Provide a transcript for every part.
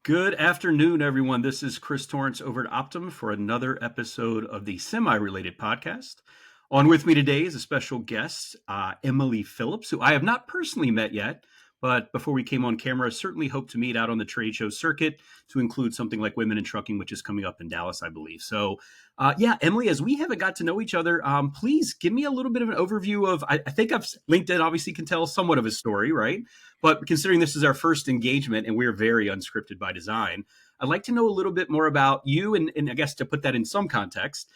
Good afternoon, everyone. This is Chris Torrence over at Optum for another episode of the semi-related podcast. On with me today is a special guest, Emily Phillips, who I have not personally met yet, but before we came on camera, I certainly hope to meet out on the trade show circuit to include something like Women in Trucking, which is coming up in Dallas, I believe. So, Emily, as we haven't got to know each other, please give me a little bit of an overview of, I think LinkedIn obviously can tell somewhat of a story, right? But considering this is our first engagement and we're very unscripted by design, I'd like to know a little bit more about you. And I guess to put that in some context,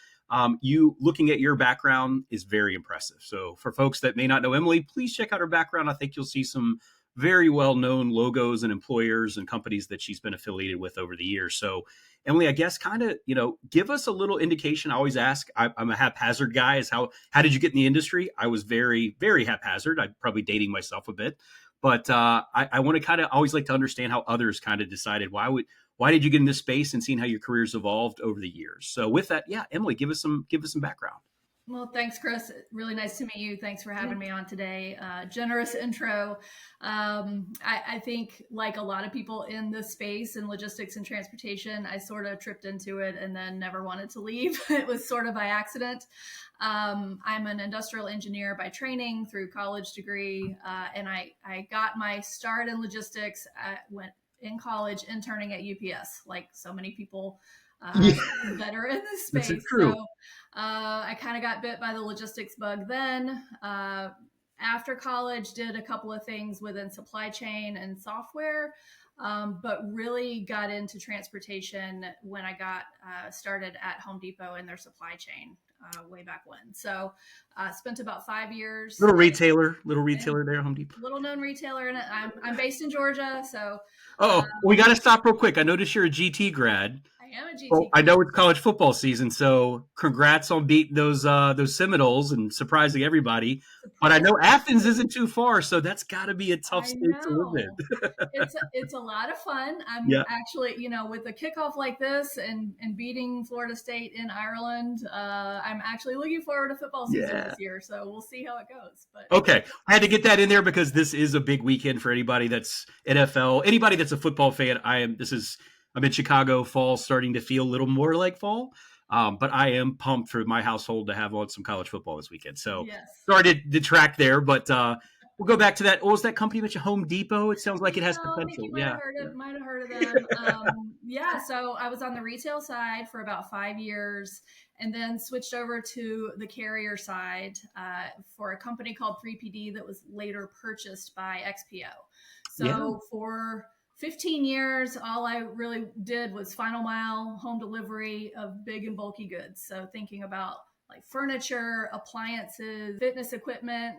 you looking at your background is very impressive. So for folks that may not know Emily, please check out her background. I think you'll see some very well-known logos and employers and companies that she's been affiliated with over the years. So Emily, I guess kind of, give us a little indication. I always ask, I'm a haphazard guy, is how did you get in the industry? I was very, very haphazard. I'm probably dating myself a bit. But I want to kind of always like to understand how others kind of decided why did you get in this space and seeing how your career's evolved over the years. So with that, Emily, give us some background. Well, thanks, Chris. Really nice to meet you. Thanks for having me on today. Generous intro. I think like a lot of people in this space in logistics and transportation, I sort of tripped into it and then never wanted to leave. It was sort of by accident. I'm an industrial engineer by training through college degree. And I got my start in logistics. I went in college interning at UPS, like so many people that are in this space. That's true. So I kind of got bit by the logistics bug then. After college, did a couple of things within supply chain and software, but really got into transportation when I got started at Home Depot in their supply chain way back when. So spent about 5 years. Little retailer there, Home Depot. Little known retailer, and I'm based in Georgia, so. We got to stop real quick. I noticed you're a GT grad. I am a GT. Well, I know it's college football season, so congrats on beating those Seminoles and surprising everybody. But I know Athens isn't too far, so that's got to be a tough state to live in. It's a lot of fun. I'm actually, with a kickoff like this and beating Florida State in Ireland, I'm actually looking forward to football season this year. So we'll see how it goes. But okay, I had to get that in there because this is a big weekend for anybody that's NFL, anybody that's a football fan. I'm in Chicago. Fall's starting to feel a little more like fall. But I am pumped for my household to have on some college football this weekend. So sorry to detract there, but we'll go back to that. What was that company you mentioned? Home Depot? It sounds like it has potential. I think you might have heard of them. So I was on the retail side for about 5 years and then switched over to the carrier side for a company called 3PD that was later purchased by XPO. So for 15 years, all I really did was final mile home delivery of big and bulky goods. So thinking about like furniture, appliances, fitness equipment.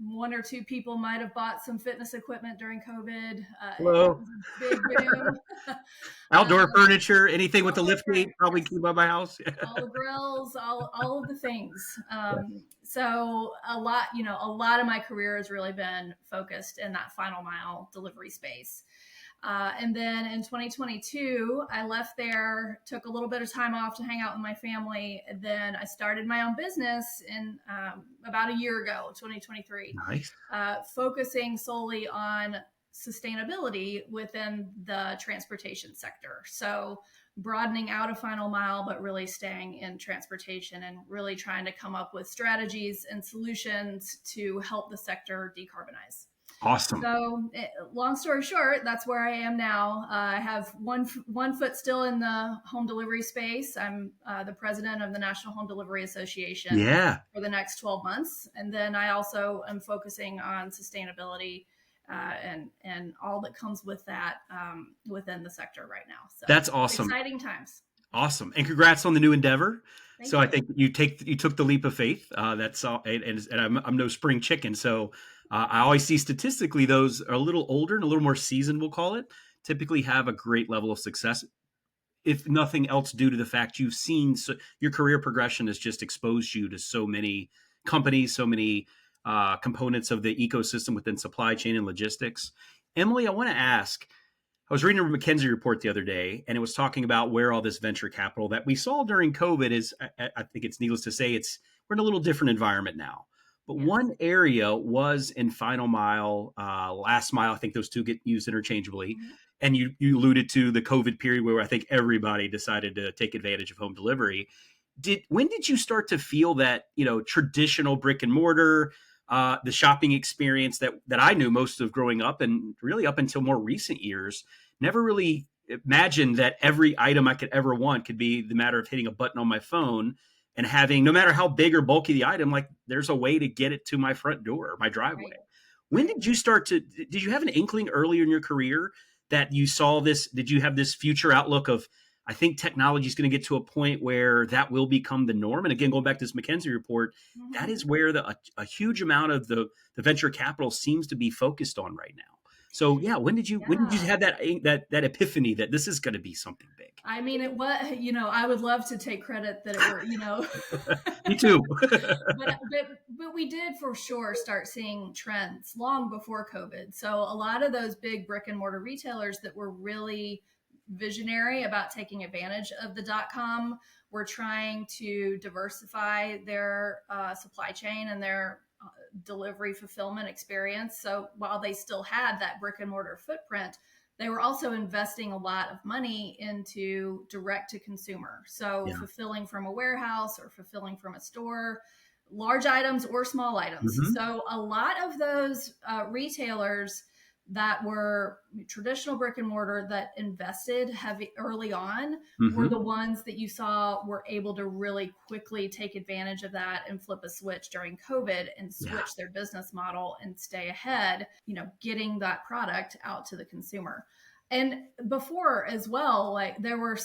One or two people might have bought some fitness equipment during COVID. Hello. Big boom. Outdoor furniture, anything with the lift gate probably came by my house. All the grills, all of the things. So a lot of my career has really been focused in that final mile delivery space. And then in 2022, I left there, took a little bit of time off to hang out with my family. And then I started my own business in about a year ago, 2023, Nice. Focusing solely on sustainability within the transportation sector. So broadening out of final mile, but really staying in transportation and really trying to come up with strategies and solutions to help the sector decarbonize. Awesome. So long story short, that's where I am now. I have one foot still in the home delivery space. I'm the president of the National Home Delivery Association for the next 12 months. And then I also am focusing on sustainability and all that comes with that within the sector right now. So that's awesome. Exciting times. Awesome. And congrats on the new endeavor. Thank you. I think you took the leap of faith. That's all. And I'm no spring chicken. So I always see statistically those are a little older and a little more seasoned, we'll call it, typically have a great level of success. If nothing else, due to the fact you've seen your career progression has just exposed you to so many companies, so many components of the ecosystem within supply chain and logistics. Emily, I want to ask, I was reading a McKinsey report the other day, and it was talking about where all this venture capital that we saw during COVID is, I think it's needless to say, we're in a little different environment now. But one area was in final mile, last mile. I think those two get used interchangeably. and you alluded to the COVID period where I think everybody decided to take advantage of home delivery. When did you start to feel that, traditional brick and mortar, the shopping experience that I knew most of growing up and really up until more recent years, never really imagined that every item I could ever want could be the matter of hitting a button on my phone and having, no matter how big or bulky the item, like there's a way to get it to my front door or my driveway. Right. When Right. did you did you have an inkling earlier in your career that you saw this? Did you have this future outlook of, I think technology is going to get to a point where that will become the norm? And again, going back to this McKinsey report, that Mhm. is where a huge amount of the venture capital seems to be focused on right now. So yeah, when did you Yeah. have that epiphany that this is going to be something big? I mean, it was, I would love to take credit that it were, Me too. but we did for sure start seeing trends long before COVID. So a lot of those big brick and mortar retailers that were really visionary about taking advantage of the .com were trying to diversify their supply chain and their delivery fulfillment experience. So while they still had that brick and mortar footprint, they were also investing a lot of money into direct to consumer. So Yeah. fulfilling from a warehouse or fulfilling from a store, large items or small items. Hmm. So a lot of those retailers that were traditional brick and mortar that invested heavy early on were the Hmm. ones that you saw were able to really quickly take advantage of that and flip a switch during COVID and Yeah. switch their business model and stay ahead, getting that product out to the consumer. And before as well, like there were,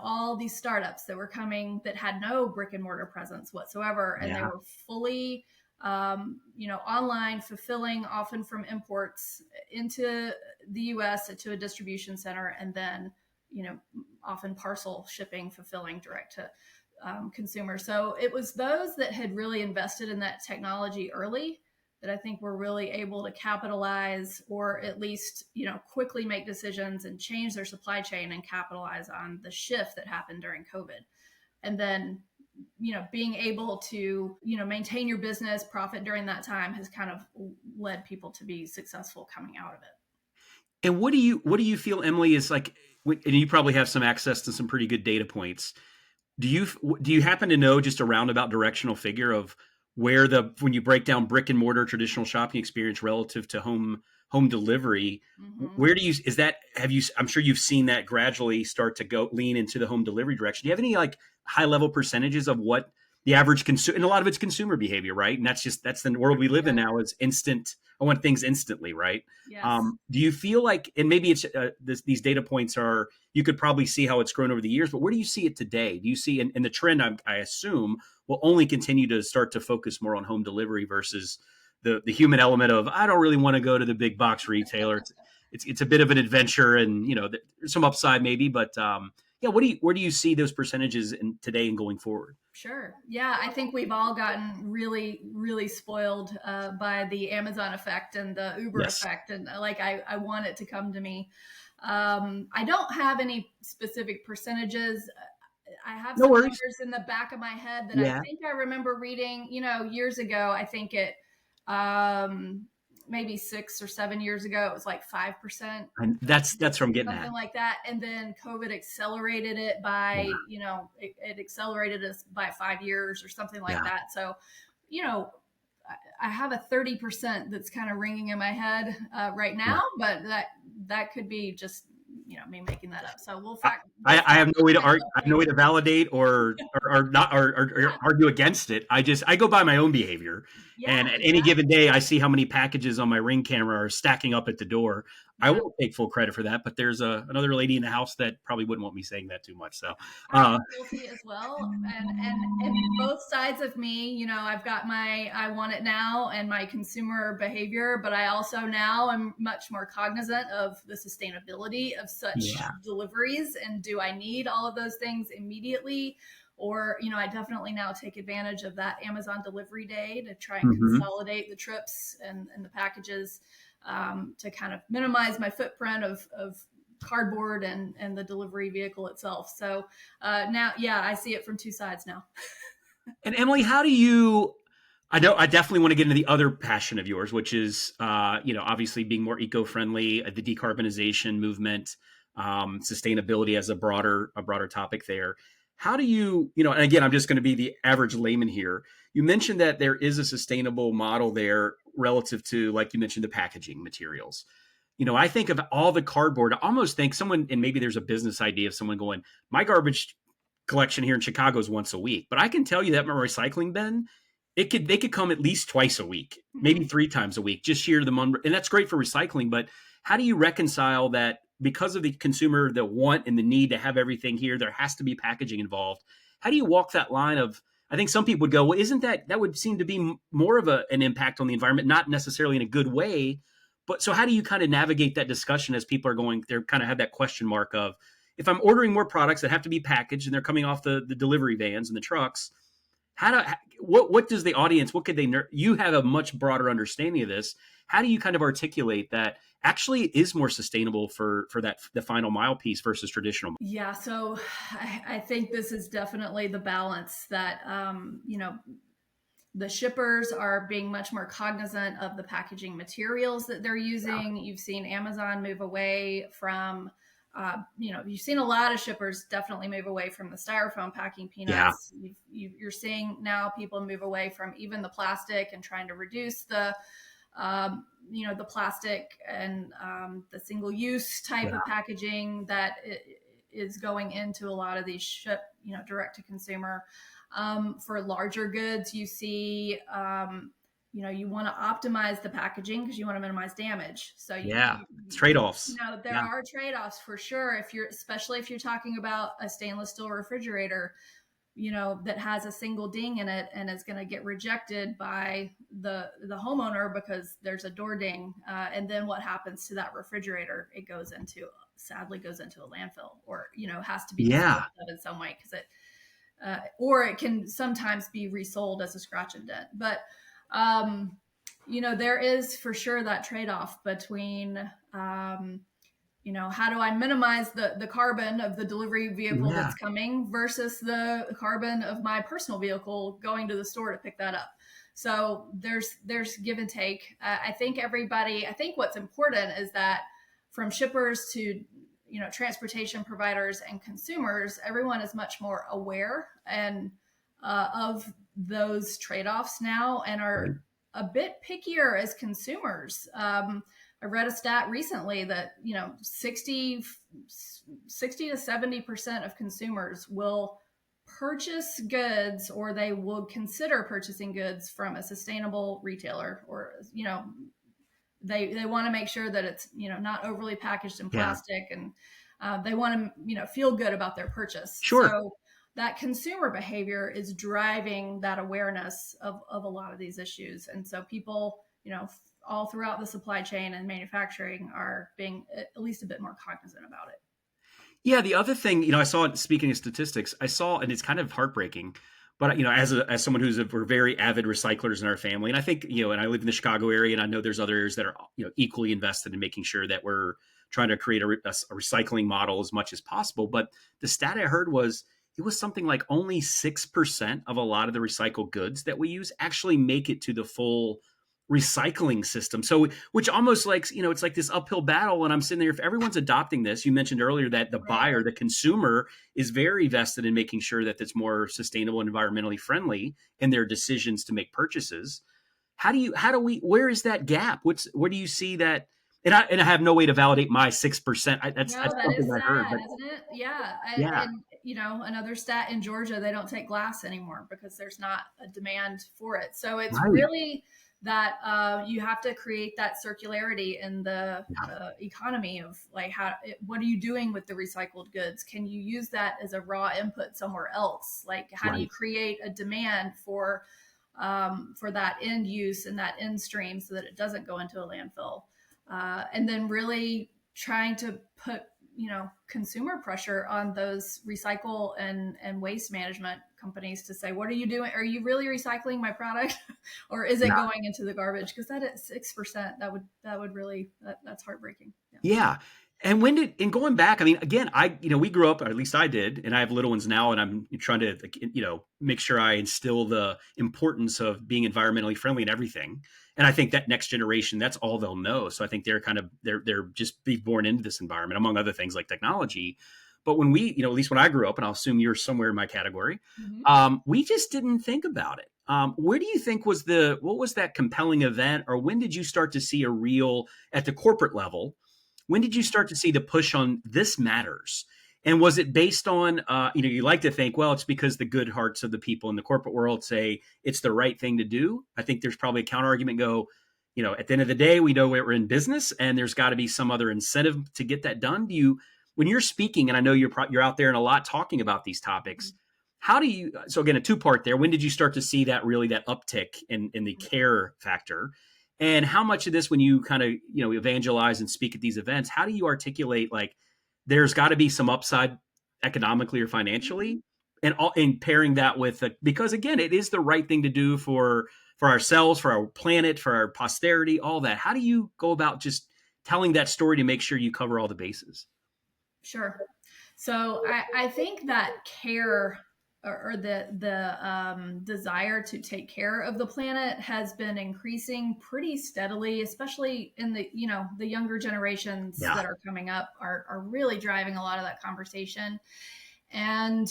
all these startups that were coming that had no brick and mortar presence whatsoever, and they Yeah. were fully online, fulfilling often from imports into the US to a distribution center, and then, often parcel shipping, fulfilling direct to consumers. So it was those that had really invested in that technology early that I think were really able to capitalize, or at least, quickly make decisions and change their supply chain and capitalize on the shift that happened during COVID. And then, being able to, maintain your business profit during that time has kind of led people to be successful coming out of it. And what do you feel, Emily, is like? And you probably have some access to some pretty good data points. Do you happen to know just a roundabout directional figure of where when you break down brick and mortar traditional shopping experience relative to home delivery, Mm-hmm. where do you is that have you I'm sure you've seen that gradually start to go lean into the home delivery direction. Do you have any like high level percentages of what the average consumer, and a lot of it's consumer behavior, right? And that's the world we live in Yep. now, is instant. I want things instantly, right? Yes. Do you feel like, and maybe it's these data points are, you could probably see how it's grown over the years, but where do you see it today? Do you see, and the trend, I assume, will only continue to start to focus more on home delivery versus the human element of, I don't really want to go to the big box retailer. It's a bit of an adventure, and there's some upside maybe, but yeah, where do you see those percentages in today and going forward? Sure. Yeah, I think we've all gotten really, really spoiled by the Amazon effect and the Uber Yes. effect. And like, I want it to come to me. I don't have any specific percentages. I have No some worries. numbers in the back of my head that I Yeah. think I remember reading, years ago. I think um, maybe 6 or 7 years ago, it was like 5% And of that's what I'm getting at. something like that. And then COVID accelerated it Yeah. by, it accelerated us by 5 years or something like Yeah. that. So, you know, I have a 30% that's kind of ringing in my head right Yeah. now, but that could be just, me making that up. So I, we'll I fact have no way to check I have something. no way to validate or not or Yeah. argue against it. I go by my own behavior, Yeah, and at any given exactly. day, I see how many packages on my Ring camera are stacking up at the door. I Yeah. won't take full credit for that, but there's another lady in the house that probably wouldn't want me saying that too much. So, I uh, am guilty as well, and both sides of me. I've got my I want it now and my consumer behavior, but I also now am much more cognizant of the sustainability of such yeah. deliveries, and do I need all of those things immediately? Or, I definitely now take advantage of that Amazon delivery day to try and Hmm. consolidate the trips and the packages, to kind of minimize my footprint of cardboard and the delivery vehicle itself. So now, yeah, I see it from two sides now. And Emily, how do you? I know I definitely want to get into the other passion of yours, which is, obviously being more eco-friendly, the decarbonization movement, sustainability as a broader topic there. How do you, and again, I'm just going to be the average layman here. You mentioned that there is a sustainable model there relative to, like you mentioned, the packaging materials. I think of all the cardboard. I almost think someone, and maybe there's a business idea of someone going, my garbage collection here in Chicago is once a week, but I can tell you that my recycling bin, they could come at least twice a week, maybe Mhm. 3 times a week, just share them on, and that's great for recycling. But how do you reconcile that because of the consumer, the want and the need to have everything here, there has to be packaging involved? How do you walk that line of? I think some people would go, well, isn't that would seem to be more of an impact on the environment, not necessarily in a good way, but so how do you kind of navigate that discussion as people are going, they're kind of have that question mark of, if I'm ordering more products that have to be packaged and they're coming off the delivery vans and the trucks, what does the audience, what could they, you have a much broader understanding of this. How do you kind of articulate that actually is more sustainable for that, the final mile piece versus traditional? Yeah, so I think this is definitely the balance that the shippers are being much more cognizant of the packaging materials that they're Yeah. using. You've seen Amazon move away from, you've seen a lot of shippers definitely move away from the styrofoam packing Yeah. peanuts. You're seeing now people move away from even the plastic and trying to reduce the plastic and the single use type Yeah. of packaging that is going into a lot of these direct to consumer. For larger goods, you see, you want to optimize the packaging because you want to minimize damage. So Yeah. It's trade-offs. there Yeah. are trade-offs for sure. Especially if you're talking about a stainless steel refrigerator, that has a single ding in it and is going to get rejected by the homeowner because there's a door ding. And then what happens to that refrigerator? It sadly goes into a landfill, or has to be disposed Yeah. of in some way because or it can sometimes be resold as a scratch and dent. But there is for sure that trade-off between how do I minimize the carbon of the delivery vehicle Yeah. that's coming versus the carbon of my personal vehicle going to the store to pick that up. So there's give and take. I think what's important is that from shippers to transportation providers and consumers, everyone is much more aware and of those trade-offs now and are Right. a bit pickier as consumers. I read a stat recently that 60 to 70% of consumers will purchase goods, or they will consider purchasing goods from a sustainable retailer, or they want to make sure that it's not overly packaged in Yeah. plastic, and they want to feel good about their purchase. Sure. So that consumer behavior is driving that awareness of a lot of these issues, and so people all throughout the supply chain and manufacturing are being at least a bit more cognizant about it. Yeah, the other thing, I saw, speaking of statistics, I saw, and it's kind of heartbreaking, but as someone we're very avid recyclers in our family, and I think, and I live in the Chicago area, and I know there's other areas that are, equally invested in making sure that we're trying to create a recycling model as much as possible. But the stat I heard was it was something like only 6% of a lot of the recycled goods that we use actually make it to the full recycling system. So, which almost like, it's like this uphill battle. And I'm sitting there, if everyone's adopting this, you mentioned earlier that the Right. buyer, the consumer is very vested in making sure that it's more sustainable and environmentally friendly in their decisions to make purchases. Where is that gap? Where do you see that? And I have no way to validate my 6%. That's No, that something is I heard, sad, but isn't it? Yeah. yeah, And another stat in Georgia, they don't take glass anymore because there's not a demand for it. So it's right. really that you have to create that circularity in the Yeah, economy of like what are you doing with the recycled goods? Can you use that as a raw input somewhere else? Like how do you right. create a demand for that end use and that end stream so that it doesn't go into a landfill? And then really trying to put consumer pressure on those recycle and waste management companies to say, what are you doing? Are you really recycling my product or is it Yeah. going into the garbage? Because that is 6%. That would really that's heartbreaking. Yeah. Yeah. And in going back, I mean, again, we grew up, or at least I did, and I have little ones now, and I'm trying to, like, make sure I instill the importance of being environmentally friendly and everything. And I think that next generation, that's all they'll know. So I think they're just be born into this environment, among other things like technology. But when at least when I grew up, and I'll assume you're somewhere in my category, Mhm. we just didn't think about it. Where do you think what was that compelling event, or when did you start to see a real, at the corporate level? When did you start to see the push on this matters? And was it based on, you like to think, well, it's because the good hearts of the people in the corporate world say it's the right thing to do. I think there's probably a counter argument at the end of the day, we know we're in business and there's got to be some other incentive to get that done. When you're speaking, and I know you're out there and a lot talking about these topics, how do you, so again, a two-part there, when did you start to see that uptick in the care factor? And how much of this, when you kind of, evangelize and speak at these events, how do you articulate, like, there's got to be some upside economically or financially, and pairing that with, because again, it is the right thing to do for ourselves, for our planet, for our posterity, all that. How do you go about just telling that story to make sure you cover all the bases? Sure. So I think that care, or the desire to take care of the planet has been increasing pretty steadily, especially in the younger generations Yeah. that are coming up are really driving a lot of that conversation. And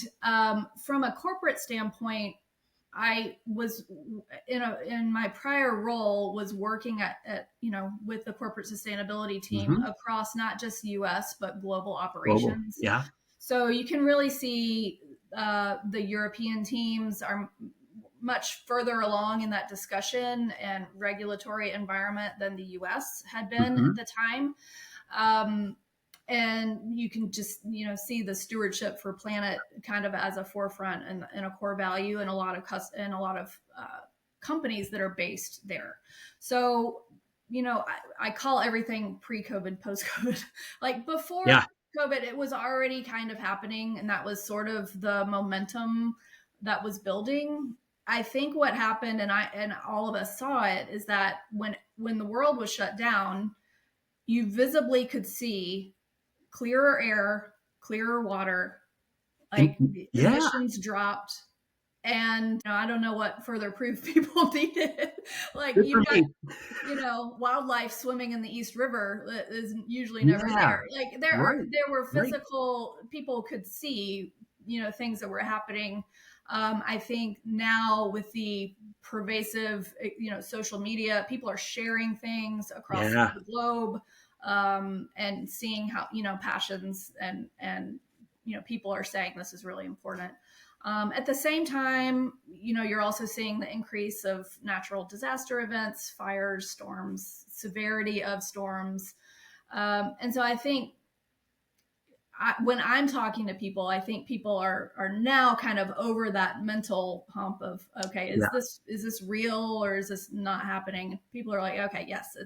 from a corporate standpoint, I was in my prior role was working at with the corporate sustainability team Mm-hmm. across not just U.S. but global Global. operations. Yeah. So you can really see the European teams are much further along in that discussion and regulatory environment than the U.S. had been Mm-hmm. at the time. Um, and you can just see the stewardship for planet kind of as a forefront and a core value in a lot of companies that are based there. So I call everything pre-COVID, post-COVID. Like before Yeah. COVID, it was already kind of happening, and that was sort of the momentum that was building. I think what happened, and all of us saw it, is that when the world was shut down, you visibly could see clearer air, clearer water, And like the yeah, emissions dropped. And I don't know what further proof people needed. Like good for you've got, me. wildlife swimming in the East River that is usually never Yeah. there. Like Right. there were Right. physical, people could see, things that were happening. I think now with the pervasive, social media, people are sharing things across Yeah. the globe, and seeing how, passions and people are saying this is really important. At the same time, you're also seeing the increase of natural disaster events, fires, storms, severity of storms. And so I think when I'm talking to people, I think people are now kind of over that mental hump of, okay, Yeah. is this real or is this not happening? People are like, okay, yes,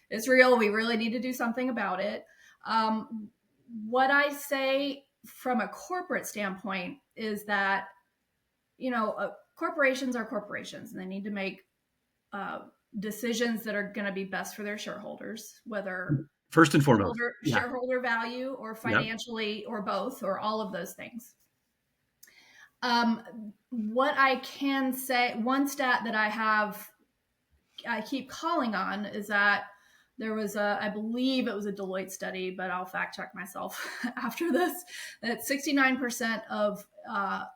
it's real. We really need to do something about it. What I say from a corporate standpoint is that corporations are corporations, and they need to make uh, decisions that are going to be best for their shareholders, whether First and foremost. Yeah. shareholder value or Yep. financially or both or all of those things. What I can say, one stat that I keep calling on is that there was I believe it was a Deloitte study, but I'll fact check myself after this, that 69% of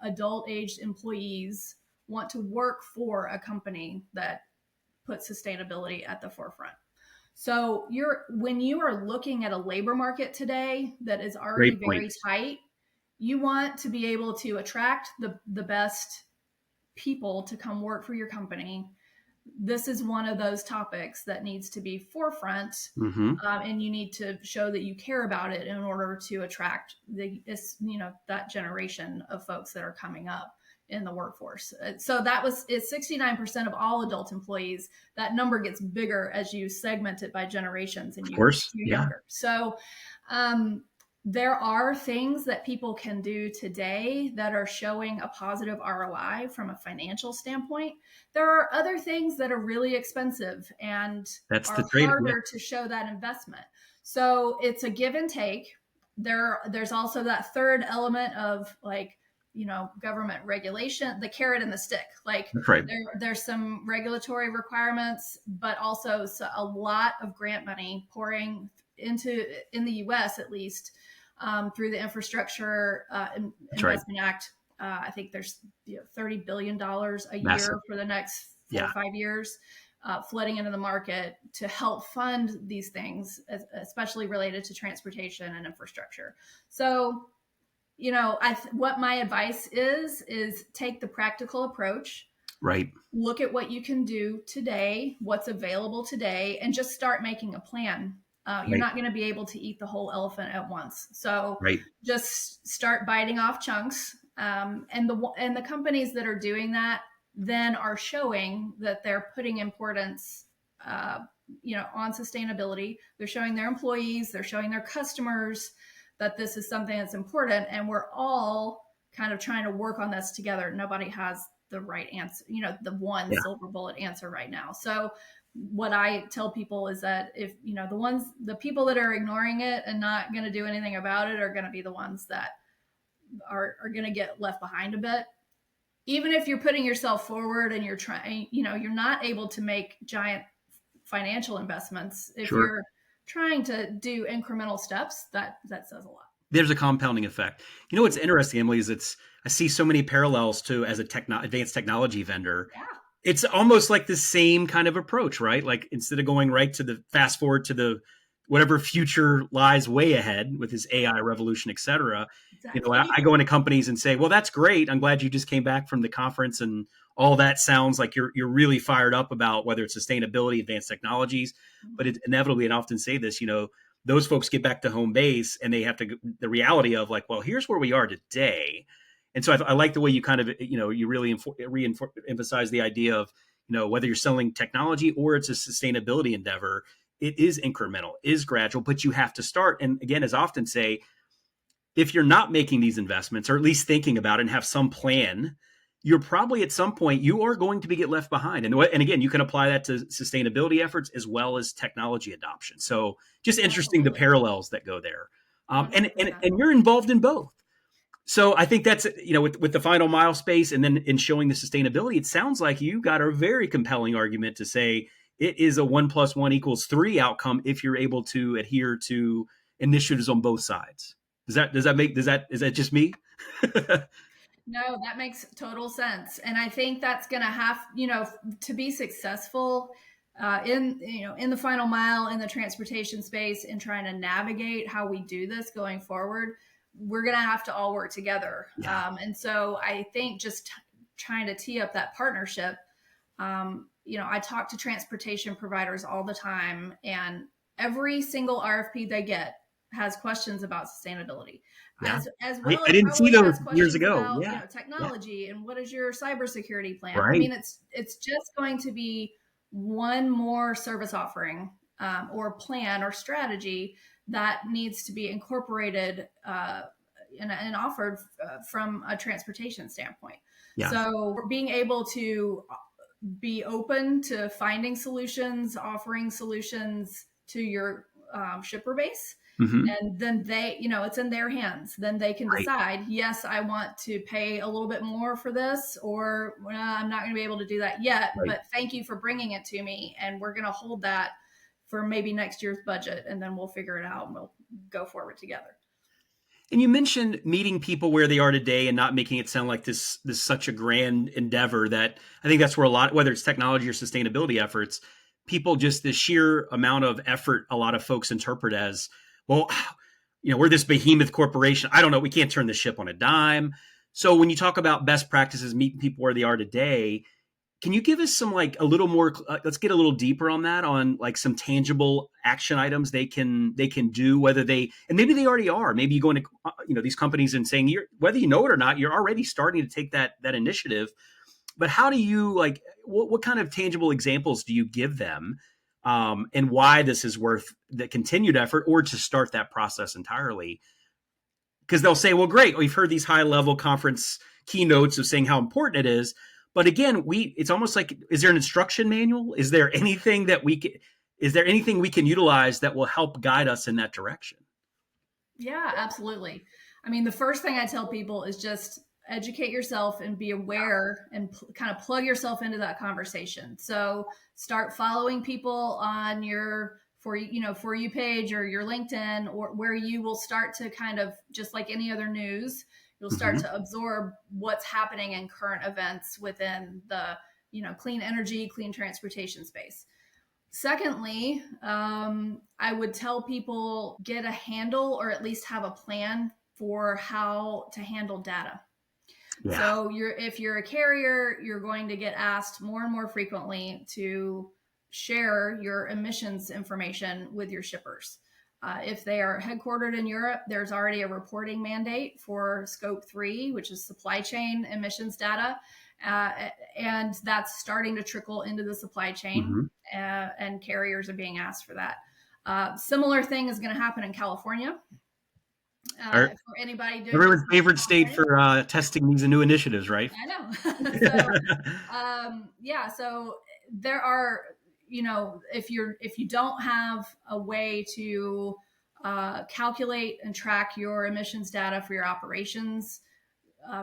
adult aged employees want to work for a company that puts sustainability at the forefront. So when you are looking at a labor market today that is already Great point. very tight, you want to be able to attract the best people to come work for your company. This is one of those topics that needs to be forefront, Mm-hmm. and you need to show that you care about it in order to attract that generation of folks that are coming up in the workforce. So it's 69% of all adult employees. That number gets bigger as you segment it by generations and Of you course. skew Yeah. younger. So um, there are things that people can do today that are showing a positive ROI from a financial standpoint. There are other things that are really expensive and That's the are trade. Yeah. harder to show that investment. So it's a give and take. There's also that third element of like, government regulation, the carrot and the stick. Like That's right. there's some regulatory requirements, but also a lot of grant money pouring in the U.S. at least, through the Infrastructure That's right. Investment Act. I think there's $30 billion a Massive. year for the next four Yeah. or 5 years, flooding into the market to help fund these things, especially related to transportation and infrastructure. So, what my advice is take the practical approach, Right. look at what you can do today, what's available today, and just start making a plan. You're Right. not going to be able to eat the whole elephant at once. So Right. just start biting off chunks. And the companies that are doing that then are showing that they're putting importance, uh, on sustainability. They're showing their employees, they're showing their customers that this is something that's important, and we're all kind of trying to work on this together. Nobody has the right answer, the one Yeah. silver bullet answer right now. So what I tell people is that if, the people that are ignoring it and not going to do anything about it are going to be the ones that are going to get left behind a bit. Even if you're putting yourself forward and you're trying, you're not able to make giant financial investments. If Sure. you're trying to do incremental steps, that says a lot. There's a compounding effect. What's interesting, Emily, is I see so many parallels to as a advanced technology vendor. Yeah. It's almost like the same kind of approach, right? Like instead of going right to the fast forward to the whatever future lies way ahead with this AI revolution, et cetera. Exactly. I go into companies and say, well, that's great. I'm glad you just came back from the conference and all that sounds like you're really fired up about whether it's sustainability, advanced technologies, but it's inevitably, and I often say this, those folks get back to home base and they have to, the reality of like, well, here's where we are today. And so I like the way you kind of, you really emphasize the idea of, whether you're selling technology or it's a sustainability endeavor, it is incremental, is gradual, but you have to start. And again, as I often say, if you're not making these investments or at least thinking about it and have some plan, you're probably at some point you are going to get left behind. And again, you can apply that to sustainability efforts as well as technology adoption. So just interesting the Absolutely. parallels that go there. And 100%. you're involved in both. So I think that's, with the final mile space and then in showing the sustainability, it sounds like you got a very compelling argument to say it is a 1+1=3 outcome if you're able to adhere to initiatives on both sides. Is that just me? No, that makes total sense. And I think that's going to have, to be successful, in the final mile in the transportation space and trying to navigate how we do this going forward, we're going to have to all work together. Yeah. And so I think just trying to tee up that partnership, I talk to transportation providers all the time, and every single RFP they get has questions about sustainability, Yeah. as well I as didn't see probably those has years questions ago. about, Yeah. Yeah. technology and what is your cybersecurity plan. I Right. mean, it's just going to be one more service offering, or plan or strategy that needs to be incorporated, and offered, from a transportation standpoint. Yeah. So being able to be open to finding solutions, offering solutions to your, shipper base. Mm-hmm. And then it's in their hands. Then they can Right. decide, yes, I want to pay a little bit more for this, or well, I'm not going to be able to do that yet, Right. but thank you for bringing it to me. And we're going to hold that for maybe next year's budget. And then we'll figure it out and we'll go forward together. And you mentioned meeting people where they are today and not making it sound like this such a grand endeavor. That I think that's where a lot, whether it's technology or sustainability efforts, people just the sheer amount of effort a lot of folks interpret as, well, we're this behemoth corporation. I don't know. We can't turn the ship on a dime. So when you talk about best practices, meeting people where they are today, can you give us some like a little more? Let's get a little deeper on that, on like some tangible action items they can do. Whether they and maybe they already are. Maybe you go into these companies and saying whether you know it or not, you're already starting to take that initiative. But how do you like what kind of tangible examples do you give them, and why this is worth the continued effort or to start that process entirely? Because they'll say, well, great, we've heard these high level conference keynotes of saying how important it is. But again, it's almost like, is there an instruction manual? Is there anything that we can, Is there anything we can utilize that will help guide us in that direction? Yeah, absolutely. I mean, the first thing I tell people is just educate yourself and be aware and kind of plug yourself into that conversation. So start following people on your for you page or your LinkedIn, or where you will start to kind of, just like any other news, you'll start Mm-hmm. to absorb what's happening in current events within the clean energy, clean transportation space. Secondly, I would tell people get a handle, or at least have a plan for how to handle data. Yeah. So if you're a carrier, you're going to get asked more and more frequently to share your emissions information with your shippers. If they are headquartered in Europe, there's already a reporting mandate for Scope 3, which is supply chain emissions data. Uh, and that's starting to trickle into the supply chain, Mm-hmm. and carriers are being asked for that. Similar thing is going to happen in California. For anybody doing Everyone's business in favorite state California. for testing these new initiatives, right? I know. So, yeah. So there are, if you don't have a way to calculate and track your emissions data for your operations,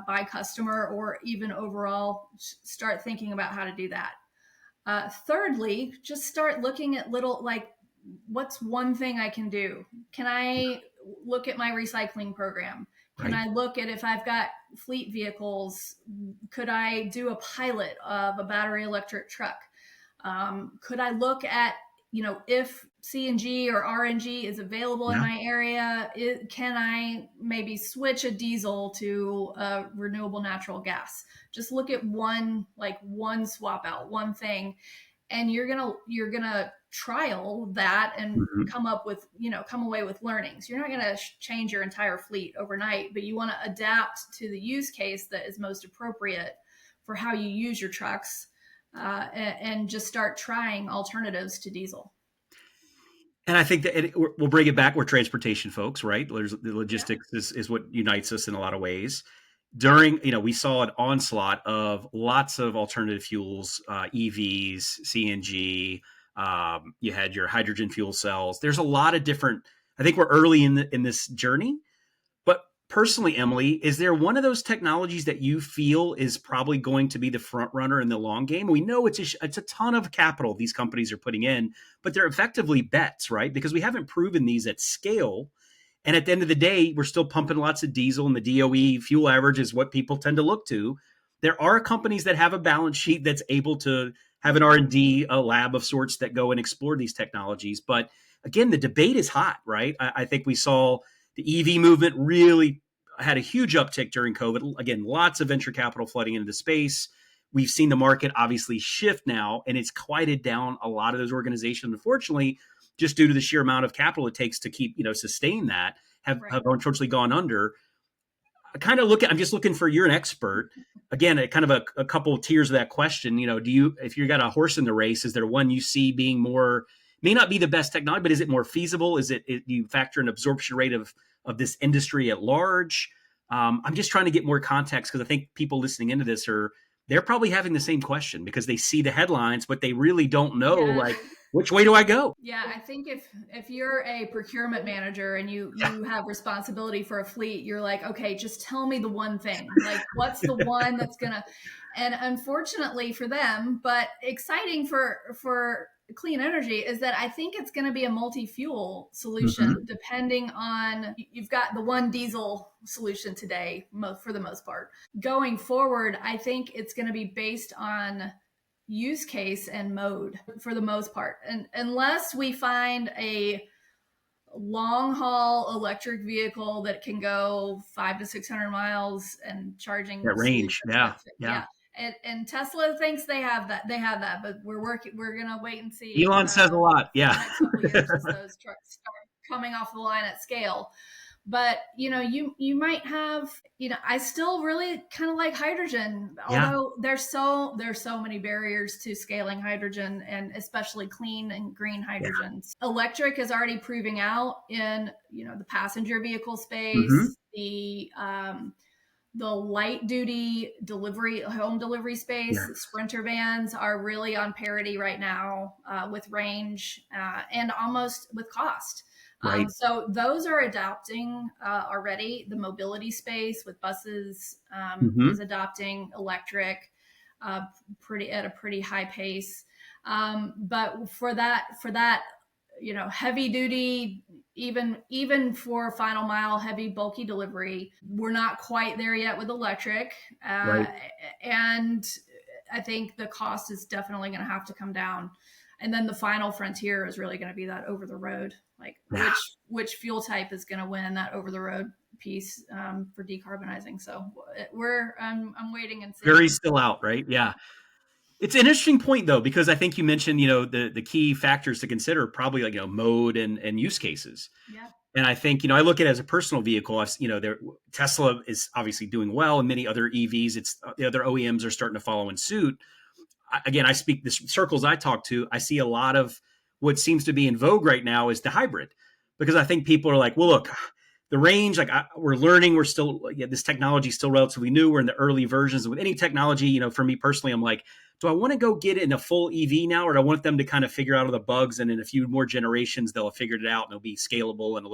by customer or even overall, start thinking about how to do that. Thirdly, just start looking at little, like, what's one thing I can do? Can I look at my recycling program? Can Right. I look at, if I've got fleet vehicles, could I do a pilot of a battery electric truck? Could I look at, if CNG or RNG is available in Yeah. my area, can I maybe switch a diesel to a renewable natural gas? Just look at one swap out, one thing, and you're gonna trial that and Mm-hmm. come away with learnings. You're not gonna change your entire fleet overnight, but you want to adapt to the use case that is most appropriate for how you use your trucks, and just start trying alternatives to diesel. And I think that we'll bring it back. We're transportation folks, right? There's the Yeah. logistics is what unites us in a lot of ways. During, we saw an onslaught of lots of alternative fuels, EVs, CNG. You had your hydrogen fuel cells. There's a lot of different. I think we're early in this journey. But personally, Emily, is there one of those technologies that you feel is probably going to be the front runner in the long game? We know it's a ton of capital these companies are putting in, but they're effectively bets, right? Because we haven't proven these at scale. And at the end of the day, we're still pumping lots of diesel, and the DOE fuel average is what people tend to look to. There are companies that have a balance sheet that's able to have an R&D a lab of sorts that go and explore these technologies. But again, the debate is hot, right? I think we saw the EV movement really had a huge uptick during COVID. Again, lots of venture capital flooding into the space. We've seen the market obviously shift now, and it's quieted down a lot of those organizations. Unfortunately, just due to the sheer amount of capital it takes to keep, sustain that, have Right. unfortunately gone under. I'm just looking for, you're an expert. Again, kind of a couple of tiers of that question. If you got a horse in the race, is there one you see being more, may not be the best technology, but is it more feasible? You factor an absorption rate of this industry at large? I'm just trying to get more context, because I think people listening into this they're probably having the same question, because they see the headlines, but they really don't know, Yeah. like, which way do I go? Yeah, I think if you're a procurement manager and you have responsibility for a fleet, you're like, okay, just tell me the one thing. Like, what's the one that's gonna? And unfortunately for them, but exciting for clean energy, is that I think it's going to be a multi-fuel Mm-hmm. solution. Depending on, you've got the one diesel solution today, for the most part. Going forward, I think it's going to be based on use case and mode for the most part. And unless we find a long haul electric vehicle that can go 500 to 600 miles and charging That range. solutions Yeah. that fit, Yeah. yeah. And Tesla thinks they have that, but we're gonna wait and see, Elon says a lot. for the Yeah. next couple of years as those trucks start coming off the line at scale. But you might have, I still really kind of like hydrogen, Yeah. although there's so many barriers to scaling hydrogen, and especially clean and green Yeah. hydrogens. Electric is already proving out in the passenger vehicle Mm-hmm. space, the light duty home delivery space, Yeah. the Sprinter vans are really on parity right now with range and almost with cost. Right. So those are adopting already. The mobility space with buses is Hmm. adopting electric pretty at a pretty high pace. But for that, heavy duty, even for final mile heavy bulky delivery, we're not quite there yet with electric, uh, Right. and I think the cost is definitely going to have to come down. And then the final frontier is really going to be that over the road, like Yeah. which fuel type is going to win that over the road piece for decarbonizing. So I'm waiting and Very seeing. still out, right? Yeah. It's an interesting point though, because I think you mentioned, the key factors to consider probably like, mode and use cases. Yeah, And I think, I look at it as a personal vehicle. Tesla is obviously doing well, and many other EVs. It's the other OEMs are starting to follow in suit. Again, I speak the circles I talk to. I see a lot of what seems to be in vogue right now is the hybrid, because I think people are like, well, look, the range, like we're learning, we're still, this technology is still relatively new. We're in the early versions. With any technology, for me personally, I'm like, do I want to go get it in a full EV now, or do I want them to kind of figure out all the bugs, and in a few more generations they'll have figured it out and it'll be scalable and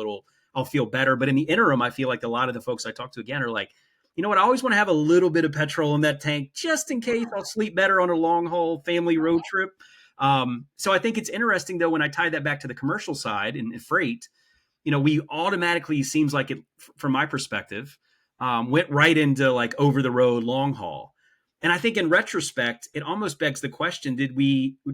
I'll feel better. But in the interim, I feel like a lot of the folks I talk to again are like, you know what, I always want to have a little bit of petrol in that tank just in case I'll sleep better on a long haul family road trip. So I think it's interesting though, when I tie that back to the commercial side and freight, we automatically, seems like it, from my perspective, went right into like over the road long haul. And I think in retrospect, it almost begs the question: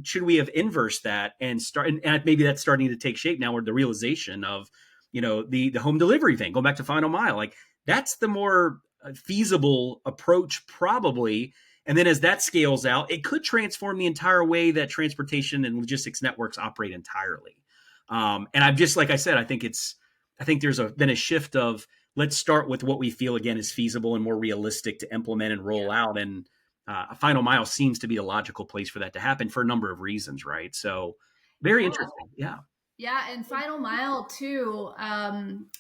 should we have inversed that and start? And maybe that's starting to take shape now, where the realization of, the home delivery thing, going back to final mile, like that's the more feasible approach probably. And then as that scales out, it could transform the entire way that transportation and logistics networks operate entirely. And I'm just, like I said, I think there's been a shift of, let's start with what we feel again is feasible and more realistic to implement and roll yeah, out. And a final mile seems to be a logical place for that to happen for a number of reasons, right? So very yeah. interesting. Yeah. Yeah, and final mile too.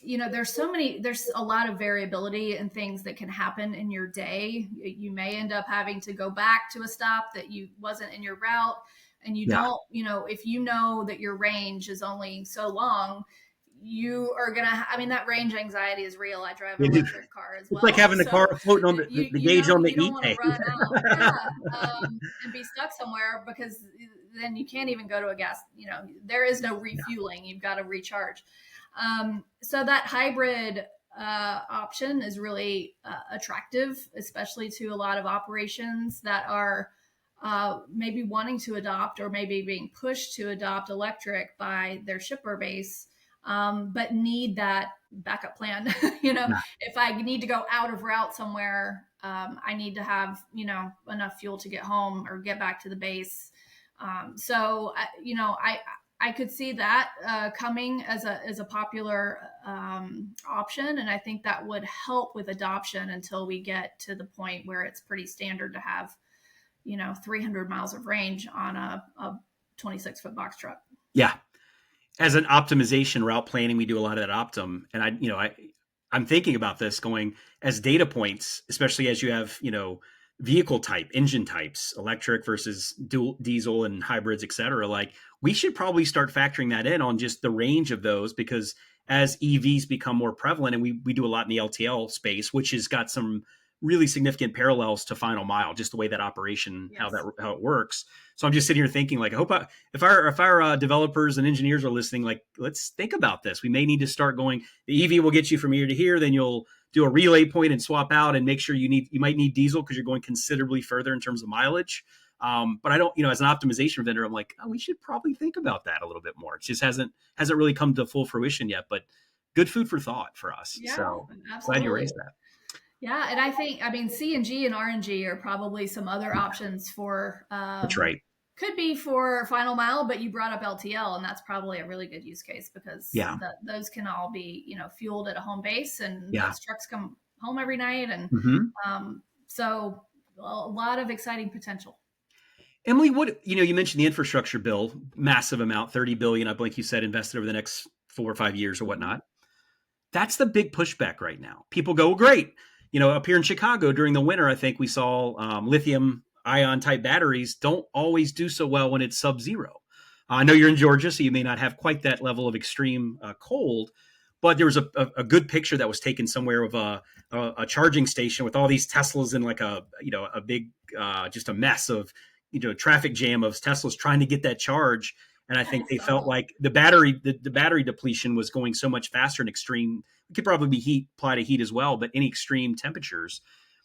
There's a lot of variability and things that can happen in your day. You may end up having to go back to a stop that you wasn't in your route, and you Yeah. don't, if you know that your range is only so long, you are gonna. I mean, that range anxiety is real. I drive an It's electric car as like well, having the car so floating on the gauge on the you don't want to e-tank. run out, yeah, and be stuck somewhere because then you can't even go to a gas. There is no Yeah. refueling. You've got to recharge. So that hybrid option is really attractive, especially to a lot of operations that are maybe wanting to adopt or maybe being pushed to adopt electric by their shipper base, but need that backup plan. Yeah. If I need to go out of route somewhere, I need to have enough fuel to get home or get back to the base. So I could see that coming as a popular option, and I think that would help with adoption until we get to the point where it's pretty standard to have 300 miles of range on a 26-foot box truck. Yeah. As an optimization route planning, we do a lot of that Optum. And I'm thinking about this going as data points, especially as you have, vehicle type, engine types, electric versus diesel and hybrids, et cetera. Like we should probably start factoring that in on just the range of those, because as EVs become more prevalent, and we do a lot in the LTL space, which has got some really significant parallels to final mile, just the way that operation, Yes. how it works. So I'm just sitting here thinking, like, I hope if our developers and engineers are listening, like, let's think about this. We may need to start going. The EV will get you from here to here. Then you'll do a relay point and swap out, and make sure you might need diesel because you're going considerably further in terms of mileage. But I don't, as an optimization vendor, I'm like, oh, we should probably think about that a little bit more. It just hasn't really come to full fruition yet, but good food for thought for us. Yeah, So glad you absolutely. raised that. Yeah, and I mean, CNG and RNG are probably some other options for That's right. could be for final mile, but you brought up LTL, and that's probably a really good use case because Yeah. those can all be fueled at a home base, and Yeah. those trucks come home every night, and Hmm. so a lot of exciting potential. Emily, you mentioned the infrastructure bill, massive amount, 30 billion, I believe you said, invested over the next 4 or 5 years or Mhm. whatnot. That's the big pushback right now. People go, well, great. Up here in Chicago during the winter, I think we saw lithium ion type batteries don't always do so well when it's sub-zero. I know you're in Georgia, so you may not have quite that level of extreme cold, but there was a good picture that was taken somewhere of a charging station with all these Teslas in like a big just a mess of traffic jam of Teslas trying to get that charge. And I That think is they felt awful. like the battery depletion was going so much faster in extreme. It could probably be apply to heat as well, but any extreme temperatures.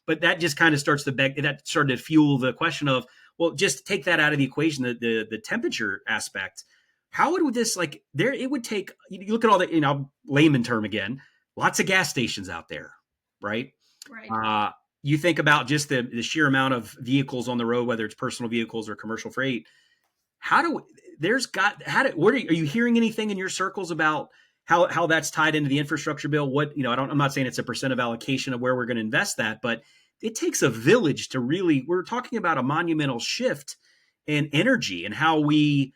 But that just kind of that started to fuel the question of, well, just take that out of the equation, the temperature aspect. How would this like there? It would take. You look at all the layman term again. Lots of gas stations out there, right? Right. Uh, you think about just the sheer amount of vehicles on the road, whether it's personal vehicles or commercial freight. How do there's got how do what are you hearing anything in your circles about how that's tied into the infrastructure bill? What I'm not saying it's a percent of allocation of where we're going to invest that, but it takes a village to really. We're talking about a monumental shift in energy and how we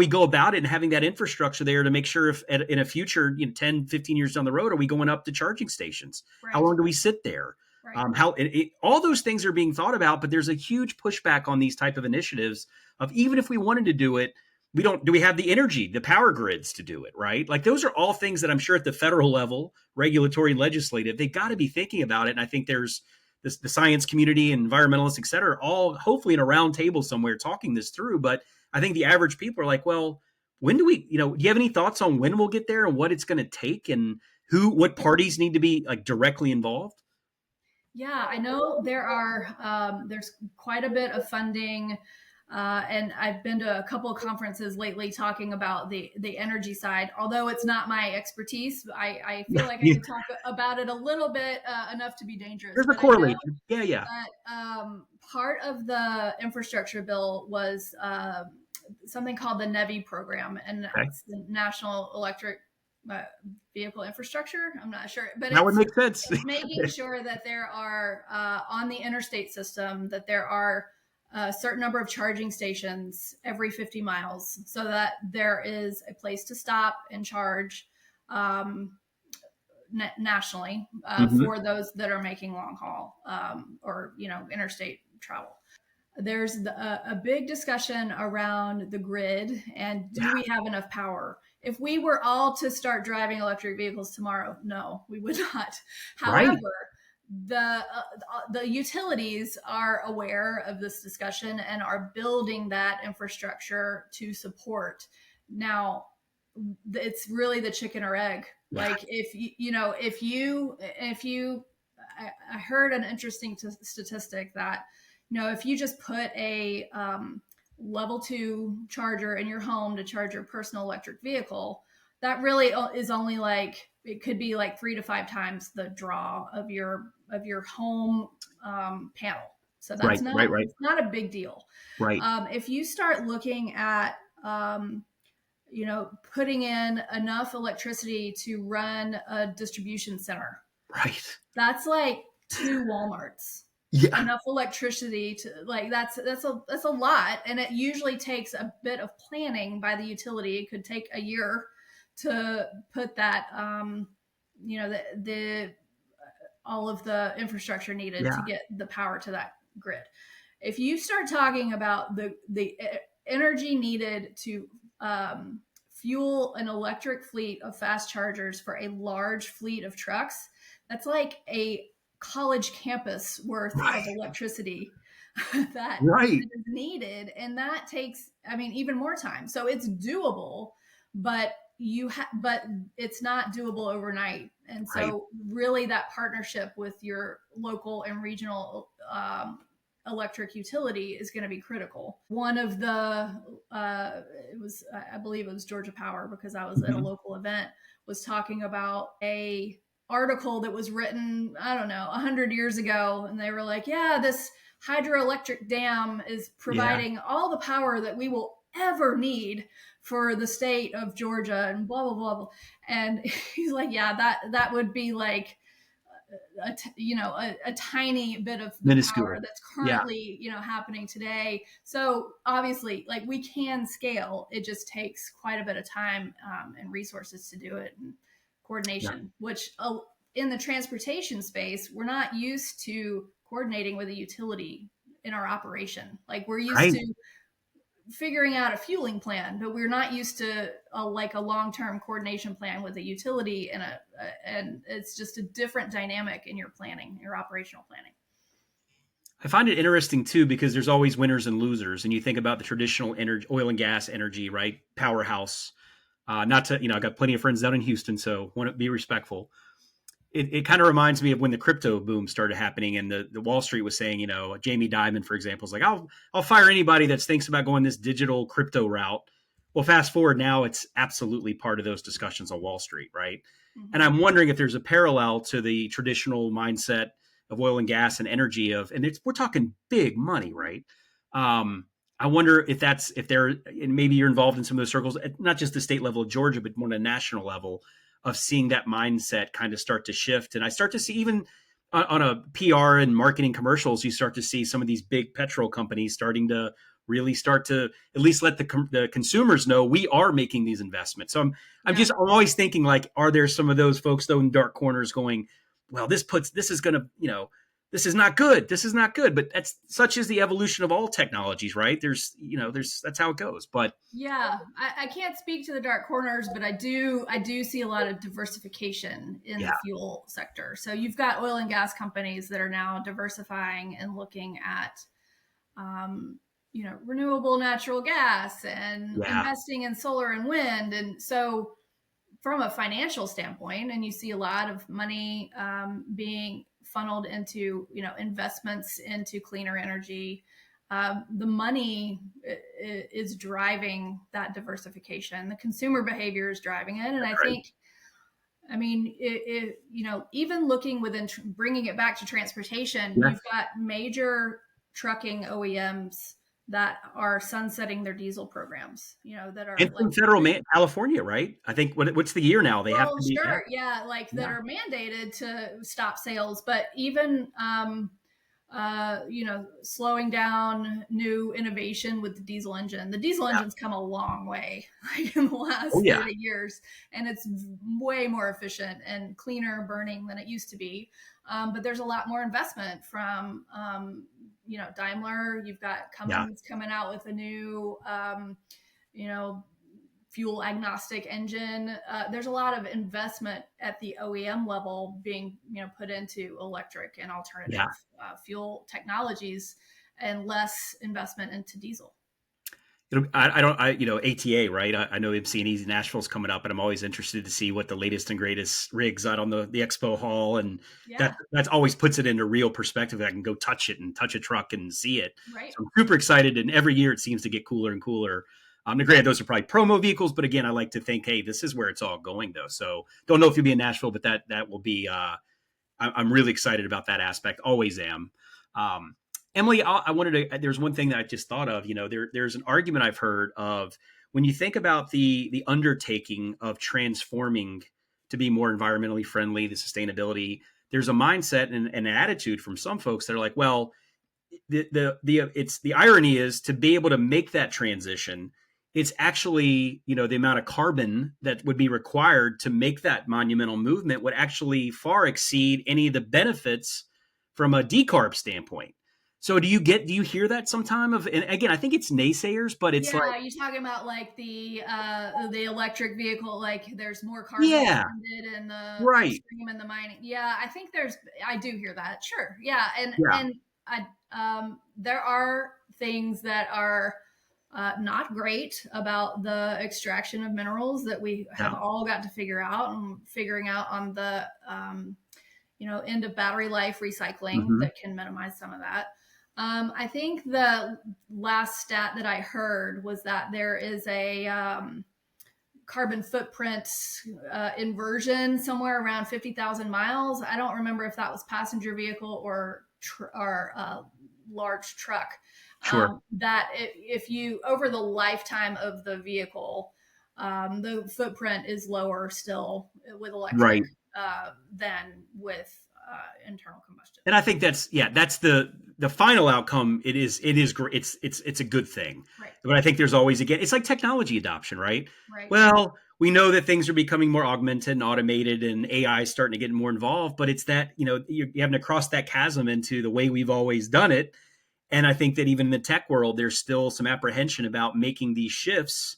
go about it and having that infrastructure there to make sure if in a future 10 15 years down the road are we going up to charging stations, how Right. long do we sit there, Right. all those things are being thought about, but there's a huge pushback on these type of initiatives of even if we wanted to do it, we have the energy, the power grids to do it, right? Like those are all things that I'm sure at the federal level, regulatory and legislative, they got to be thinking about it. And I think there's the science community and environmentalists, et cetera, all hopefully in a round table somewhere talking this through. But I think the average people are like, well, when do we, do you have any thoughts on when we'll get there and what it's going to take and what parties need to be like directly involved? Yeah, I know there's quite a bit of funding, and I've been to a couple of conferences lately talking about the energy side. Although it's not my expertise, I feel like I Yeah, could talk about it a little bit, enough to be dangerous. there's a But I know correlation. Yeah, yeah. that part of the infrastructure bill was something called the NEVI program, and Okay. it's the National Electric uh, Vehicle Infrastructure. I'm not sure, but That would make sense. it's making sure that there are on the interstate system that there are a certain number of charging stations every 50 miles, so that there is a place to stop and charge um, nationally Mhm. for those that are making long haul or interstate travel. There's a big discussion around the grid and do Yeah, we have enough power? If we were all to start driving electric vehicles tomorrow, no, we would not. right. However, the utilities are aware of this discussion and are building that infrastructure to support. Now, it's really the chicken or egg. Yeah, Like if you I heard an interesting statistic that if you just put a level 2 charger in your home to charge your personal electric vehicle, that really is only like it could be like 3 to 5 times the draw of your home panel. So that's right, not right, right, it's not a big deal. right, If you start looking at putting in enough electricity to run a distribution center, right. that's like 2 Walmarts. Yeah, Enough electricity to like that's a lot, and it usually takes a bit of planning by the utility. It could take a year to put that the all of the infrastructure needed to yeah, get the power to that grid. If you start talking about the energy needed to fuel an electric fleet of fast chargers for a large fleet of trucks, that's like a college campus worth of right, electricity that right, is needed, and that takes, I mean, even more time. So it's doable, but but it's not doable overnight. And right. so really that partnership with your local and regional electric utility is going to be critical. One of the it was, I believe it was Georgia Power, because I was at a Mhm. local event, was talking about a article that was written, I don't know, 100 years ago, and they were like, yeah, this hydroelectric dam is Yeah, providing all the power that we will ever need for the state of Georgia and blah blah blah, blah. And he's like, yeah, that would be like a tiny bit of the power minuscule. that's Yeah, currently happening today. So obviously, like, we can scale. It just takes quite a bit of time and resources to do it, and yeah, coordination, which in the transportation space, we're not used to coordinating with a utility in our operation. Like we're used Right. to figuring out a fueling plan, but we're not used to a long-term coordination plan with a utility and it's just a different dynamic in your planning, your operational planning. I find it interesting too because there's always winners and losers, and you think about the traditional energy, oil and gas energy, right? Powerhouse. Not to, I got plenty of friends down in Houston, so want to be respectful. It kind of reminds me of when the crypto boom started happening, and the Wall Street was saying, Jamie Dimon, for example, is like, I'll fire anybody that thinks about going this digital crypto route. Well, fast forward now, it's absolutely part of those discussions on Wall Street, right? And Mm-hmm. I'm wondering if there's a parallel to the traditional mindset of oil and gas and energy we're talking big money, right? Um, I wonder if they're, and maybe you're involved in some of those circles, not just the state level of Georgia, but more on a national level of seeing that mindset kind of start to shift. And I start to see even on a PR and marketing commercials, you start to see some of these big petrol companies starting to really start to at least let the consumers know we are making these investments. So Yeah. I'm always thinking like, are there some of those folks though in dark corners going, well, this is going to, this is not good. This is not good. But that's such is the evolution of all technologies, right? That's how it goes. But Yeah, I can't speak to the dark corners, but I do see a lot of diversification in the yeah, fuel sector. So you've got oil and gas companies that are now diversifying and looking at renewable natural gas and yeah, investing in solar and wind. And so from a financial standpoint, and you see a lot of money being funneled into investments into cleaner energy. The money is driving that diversification. The consumer behavior is driving it, and that's I right. think, I mean, even looking within bringing it back to transportation, Yeah. you've got major trucking OEMs that are sunsetting their diesel programs. That are And like from California, right? I think what's the year now? They have well, to be. Yeah, sure, yeah, like that yeah, are mandated to stop sales, but even slowing down new innovation with the diesel engine. The diesel yeah. engine's come a long way, like in the Oh last yeah, 30 years, and it's way more efficient and cleaner burning than it used to be. But there's a lot more investment from, Daimler. You've got yeah, Cummins coming out with a new, you know, fuel agnostic engine. There's a lot of investment at the OEM level being put into electric and yeah. alternative fuel technologies, and less investment into diesel. I don't, ATA, right? I know MC&E's Nashville's coming up, and I'm always interested to see what the latest and greatest rigs out on the expo hall, and Yeah, that's always puts it into real perspective. I can go touch it and touch a truck and see it. right. So I'm super excited, and every year it seems to get cooler and cooler. Granted, those are probably promo vehicles, but again, I like to think, hey, this is where it's all going, though. So don't know if you'll be in Nashville, but that will be. I'm really excited about that aspect. Always am. Um, Emily, I wanted to. There's one thing that I just thought of. There's an argument I've heard of when you think about the undertaking of transforming to be more environmentally friendly, the sustainability. There's a mindset and an attitude from some folks that are like, well, the irony is to be able to make that transition. It's actually, the amount of carbon that would be required to make that monumental movement would actually far exceed any of the benefits from a decarb standpoint. So do you hear that sometime and again, I think it's naysayers, but it's like, Yeah, you're talking about like the electric vehicle, like there's more carbon yeah, expended in the right. upstream and the mining. Yeah, I do hear that. Sure. Yeah, Yeah, and there are things that are not great about the extraction of minerals that we have yeah. all got to figure out, and figuring out on the end of battery life recycling Hmm. that can minimize some of that. I think the last stat that I heard was that there is a carbon footprint inversion somewhere around 50,000 miles. I don't remember if that was passenger vehicle or large truck. Sure. That if you over the lifetime of the vehicle, the footprint is lower still with electric Right. than with internal combustion. And I think that's the final outcome. It is great. It's a good thing. Right. But I think there's always, again, it's like technology adoption, right? Right. Well, we know that things are becoming more augmented and automated, and AI is starting to get more involved. But it's that, you're having to cross that chasm into the way we've always done it. And I think that even in the tech world, there's still some apprehension about making these shifts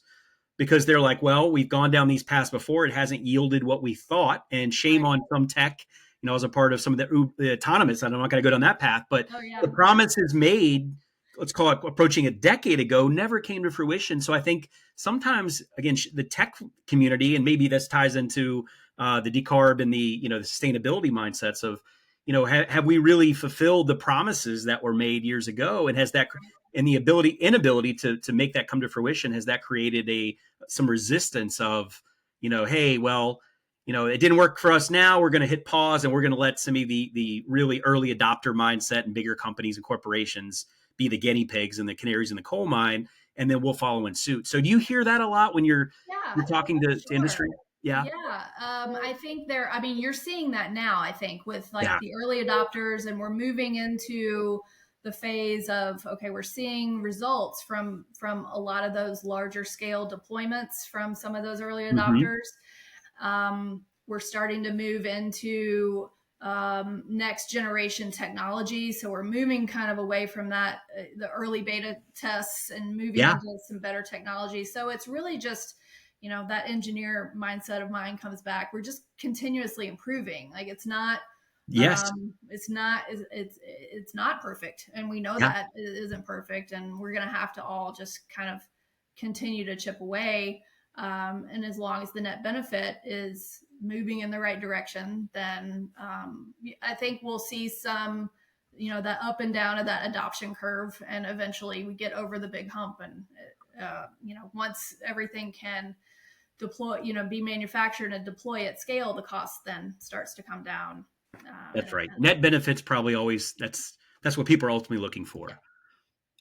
because they're like, well, we've gone down these paths before. It hasn't yielded what we thought. And shame Right. on some tech, as a part of some of the autonomous. I'm not going to go down that path, but Oh the yeah. promises made, let's call it approaching a decade ago, never came to fruition. So I think sometimes, again, the tech community, and maybe this ties into the decarb and the sustainability mindsets of, have we really fulfilled the promises that were made years ago? And has that, and the inability to make that come to fruition, has that created some resistance of, hey, well, it didn't work for us now. We're going to hit pause and we're going to let some of the really early adopter mindset and bigger companies and corporations be the guinea pigs and the canaries in the coal mine, and then we'll follow in suit. So do you hear that a lot when you're Yeah, talking to sure. industry? Yeah. Yeah, I think I mean, you're seeing that now, I think, with like Yeah. the early adopters, and we're moving into the phase of, okay, we're seeing results from a lot of those larger scale deployments from some of those early Mm-hmm. adopters. We're starting to move into next generation technology. So we're moving kind of away from that, the early beta tests, and moving Yeah. into some better technology. So it's really just, that engineer mindset of mine comes back. We're just continuously improving. Like Yes. it's not perfect, and we know Yeah. that it isn't perfect, and we're going to have to all just kind of continue to chip away. And as long as the net benefit is moving in the right direction, then I think we'll see some, that up and down of that adoption curve, and eventually we get over the big hump. And once everything can deploy, be manufactured and deploy at scale, the cost then starts to come down. That's right. Net benefits probably always, that's what people are ultimately looking for.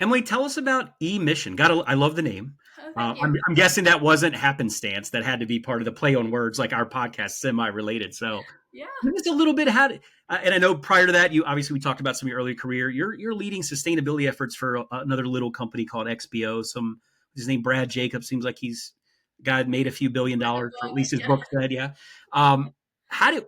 Emily, tell us about eMission. I love the name. Oh, thank you. I'm guessing that wasn't happenstance. That had to be part of the play on words, like our podcast, semi-related. So, Yeah. give us a little bit how. And I know prior to that, we talked about some of your early career. You're leading sustainability efforts for another little company called XPO. His name Brad Jacobs, seems like he's guy made a few $1 billion, or at least his Yeah. book said. Yeah. Um,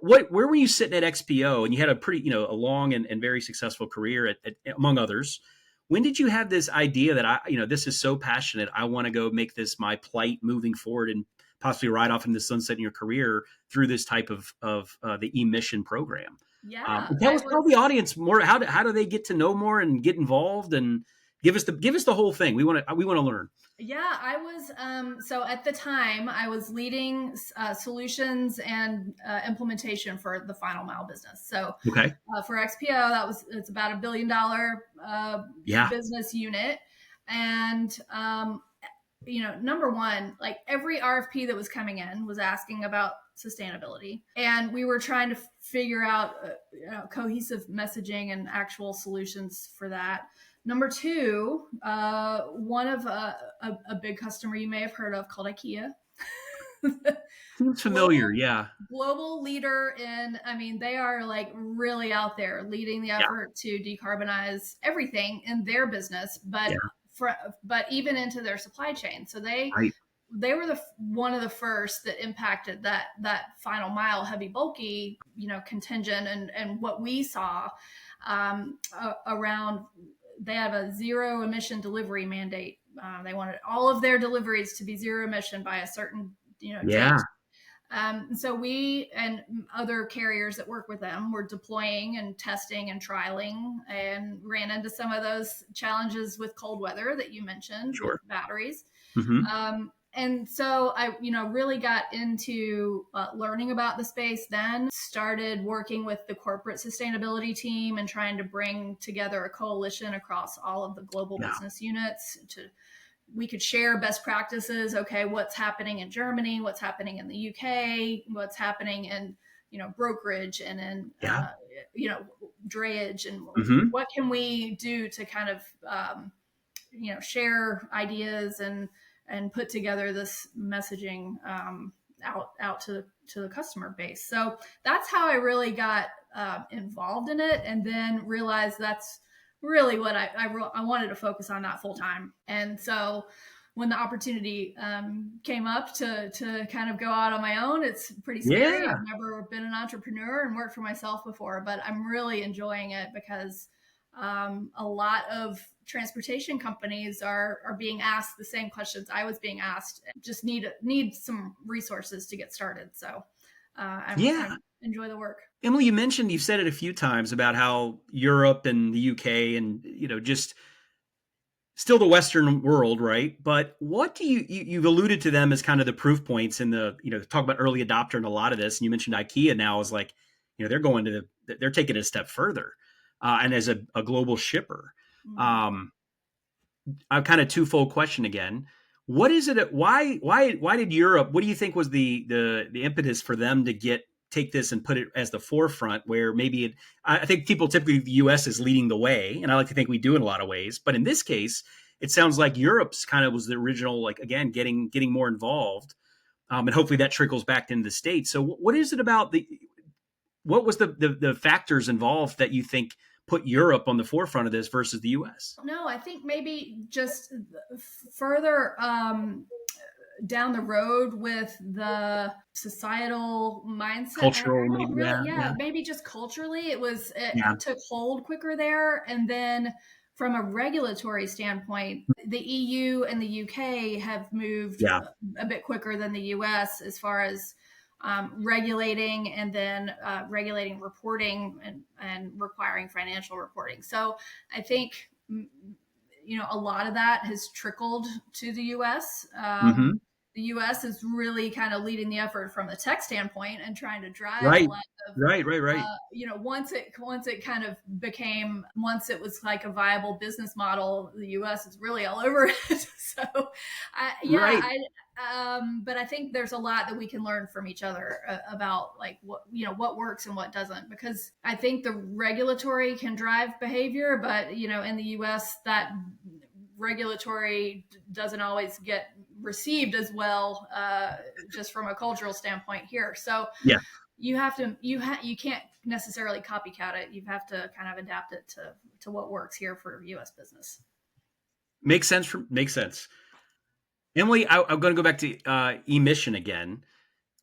where were you sitting at XPO? And you had a pretty, a long and very successful career at among others. When did you have this idea that this is so passionate, I want to go make this my plight moving forward and possibly ride off in the sunset in your career through this type of the eMission program? Yeah, Tell the audience more. How do they get to know more and get involved, and give us the whole thing. We want to learn. yeah, I was, so at the time I was leading solutions and implementation for the final mile business. So Okay. for XPO, it's about $1 billion Yeah. business unit. And number one, like every RFP that was coming in was asking about sustainability, and we were trying to figure out cohesive messaging and actual solutions for that. Number two, one of a big customer you may have heard of called IKEA. Seems familiar. global Yeah. global leader in, I mean, they are like really out there leading the Yeah. effort to decarbonize everything in their business, but Yeah. but even into their supply chain. So Right. they were the one of the first that impacted that final mile heavy bulky contingent. And what we saw around, they have a zero emission delivery mandate. They wanted all of their deliveries to be zero emission by a certain Yeah. date. So we and other carriers that work with them were deploying and testing and trialing, and ran into some of those challenges with cold weather that you mentioned with Sure. batteries. Mm-hmm. And so I, really got into learning about the space. Then started working with the corporate sustainability team and trying to bring together a coalition across all of the global Yeah. business units to we could share best practices. Okay, what's happening in Germany, what's happening in the UK, what's happening in brokerage and in Yeah. drayage, and Mm-hmm. what can we do to kind of share ideas and put together this messaging out to the customer base. So that's how I really got involved in it, and then realized that's really what I wanted to focus on that full time. And so when the opportunity came up to kind of go out on my own. It's pretty scary. Yeah. I've never been an entrepreneur and worked for myself before, but I'm really enjoying it because a lot of transportation companies are being asked the same questions I was being asked. Just need some resources to get started. So Yeah. I'm enjoy the work. Emily, you mentioned, you've said it a few times about how Europe and the UK and, just still the Western world, right? But what do you've alluded to them as kind of the proof points in the, talk about early adopter and a lot of this. And you mentioned IKEA now is like, they're going to they're taking it a step further, and as a global shipper. Mm. Um, a kind of twofold question again. What is it? Why did Europe? What do you think was the impetus for them to take this and put it as the forefront? Where maybe I think people typically the U.S. is leading the way, and I like to think we do in a lot of ways. But in this case, it sounds like Europe's kind of was the original, like again, getting more involved, and hopefully that trickles back into the States. So what is it about what was the factors involved that you think put Europe on the forefront of this versus the U.S.? No, I think maybe just further down the road with the societal mindset. I Cultural, don't maybe. really, Yeah, yeah, yeah, maybe just culturally, yeah. it took hold quicker there, and then from a regulatory standpoint, the EU and the UK have moved Yeah. a bit quicker than the US as far as regulating and then regulating reporting and requiring financial reporting. So I think a lot of that has trickled to the U.S. Mm-hmm. The U.S. is really kind of leading the effort from the tech standpoint and trying to drive a Right. lot of Right. once it was like a viable business model, the U.S. is really all over it. So, Right. but I think there's a lot that we can learn from each other about like what works and what doesn't, because I think the regulatory can drive behavior, but in the U.S. that regulatory doesn't always get received as well, just from a cultural standpoint here. So Yeah. you can't necessarily copycat it. You have to kind of adapt it to what works here for U.S. business. Makes sense. Emily, I'm going to go back to eMission again.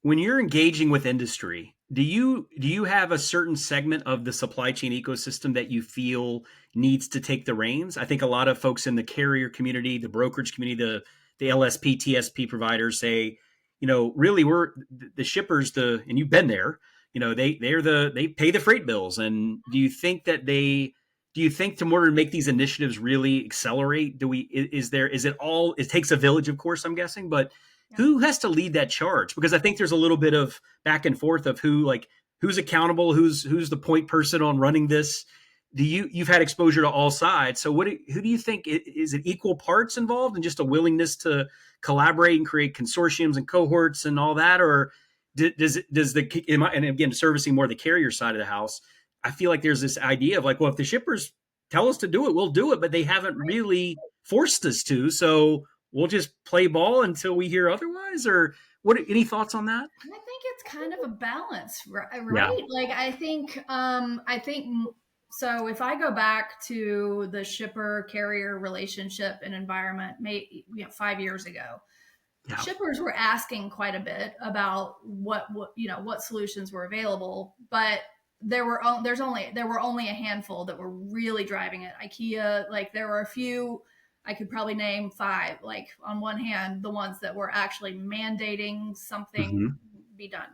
When you're engaging with industry, do you have a certain segment of the supply chain ecosystem that you feel needs to take the reins? I think a lot of folks in the carrier community, the brokerage community, the LSP, TSP providers say, really we're the shippers, and you've been there, they pay the freight bills. And do you think in order to make these initiatives really accelerate, it takes a village, of course, I'm guessing, but Yeah. who has to lead that charge? Because I think there's a little bit of back and forth of who's accountable, who's the point person on running this. You've had exposure to all sides. So who do you think, is it equal parts involved and just a willingness to collaborate and create consortiums and cohorts and all that? Or and again, servicing more the carrier side of the house, I feel like there's this idea of like, well, if the shippers tell us to do it, we'll do it, but they haven't really forced us to. So we'll just play ball until we hear otherwise. Or any thoughts on that? I think it's kind of a balance, Yeah. right? Like I think so. If I go back to the shipper carrier relationship and environment, 5 years ago, Yeah. shippers were asking quite a bit about what solutions were available, but there were only a handful that were really driving it. IKEA, like there were a few. I could probably name five, like on one hand, the ones that were actually mandating something Mm-hmm. be done.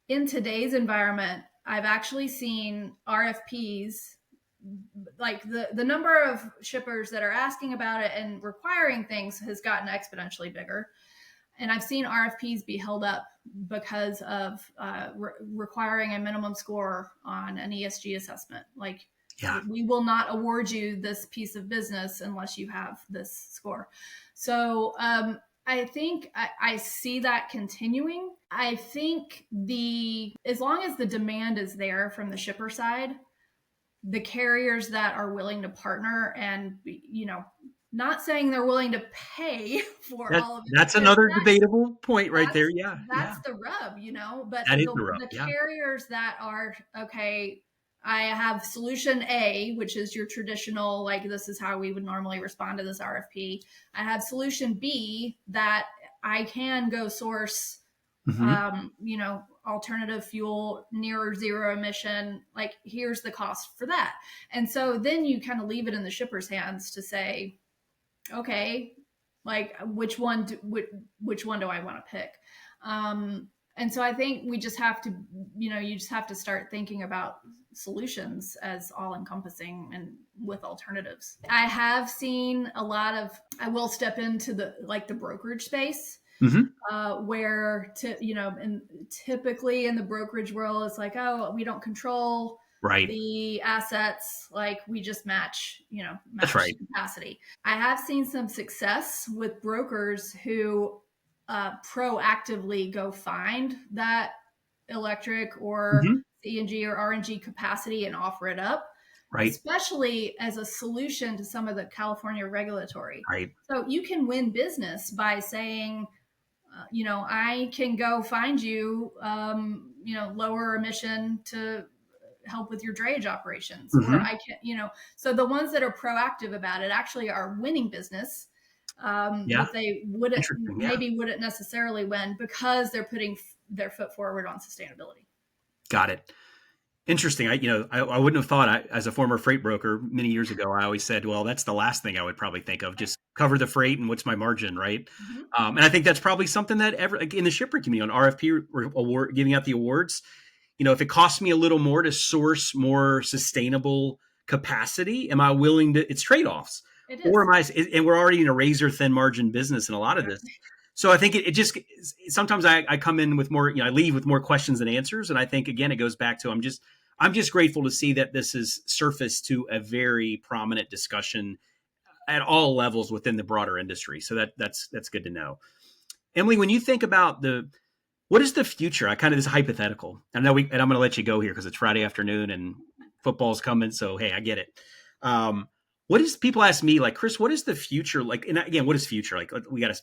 In today's environment, I've actually seen RFPs, like the number of shippers that are asking about it and requiring things has gotten exponentially bigger. And I've seen RFPs be held up because of requiring a minimum score on an ESG assessment. Like, Yeah. we will not award you this piece of business unless you have this score. So I think I see that continuing. I think as long as the demand is there from the shipper side, the carriers that are willing to partner and not saying they're willing to pay for all of it, That's because another debatable point right there. Yeah. that's Yeah. the rub, but That is the rub. the Yeah. carriers that are okay, I have solution A, which is your traditional, like, this is how we would normally respond to this RFP. I have solution B that I can go source, Hmm. alternative fuel, near zero emission. Like, here's the cost for that. And so then you kind of leave it in the shipper's hands to say, okay, like, which one do I want to pick? And so I think we just have to, you just have to start thinking about solutions as all encompassing and with alternatives. I have seen a lot of, I will step into the brokerage space, Hmm. where and typically in the brokerage world, it's like, oh, we don't control Right. the assets, like we just That's match right. capacity. I have seen some success with brokers who proactively go find that electric or Hmm. CNG or RNG capacity and offer it up, Right. especially as a solution to some of the California regulatory. Right. So you can win business by saying, I can go find you, lower emission to help with your drayage operations, or Hmm. I can, so the ones that are proactive about it actually are winning business, Yeah. that they wouldn't Interesting. Yeah. maybe wouldn't necessarily win because they're putting their foot forward on sustainability. Got it. Interesting. I wouldn't have thought, as a former freight broker many years ago, I always said, well, that's the last thing I would probably think of. Just cover the freight and what's my margin, right? Mm-hmm. And I think that's probably something that like in the shipper community on RFP or award, giving out the awards, if it costs me a little more to source more sustainable capacity, am I willing to, it's trade-offs, It or is. am I, and we're already in a razor thin margin business in a lot of this. Exactly. So I think it just, sometimes I come in with more, I leave with more questions than answers. And I think, again, it goes back to, I'm just grateful to see that this is surfaced to a very prominent discussion at all levels within the broader industry. So that's good to know. Emily, when you think about what is the future? I kind of, this hypothetical. I know and I'm going to let you go here because it's Friday afternoon and football's coming. So hey, I get it. What is, people ask me, like, Chris, what is the future like? And again, what is future like? We got to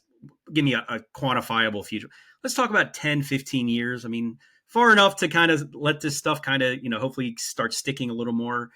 give me a quantifiable future. Let's talk about 10, 15 years. I mean, far enough to kind of let this stuff kind of, hopefully start sticking a little more.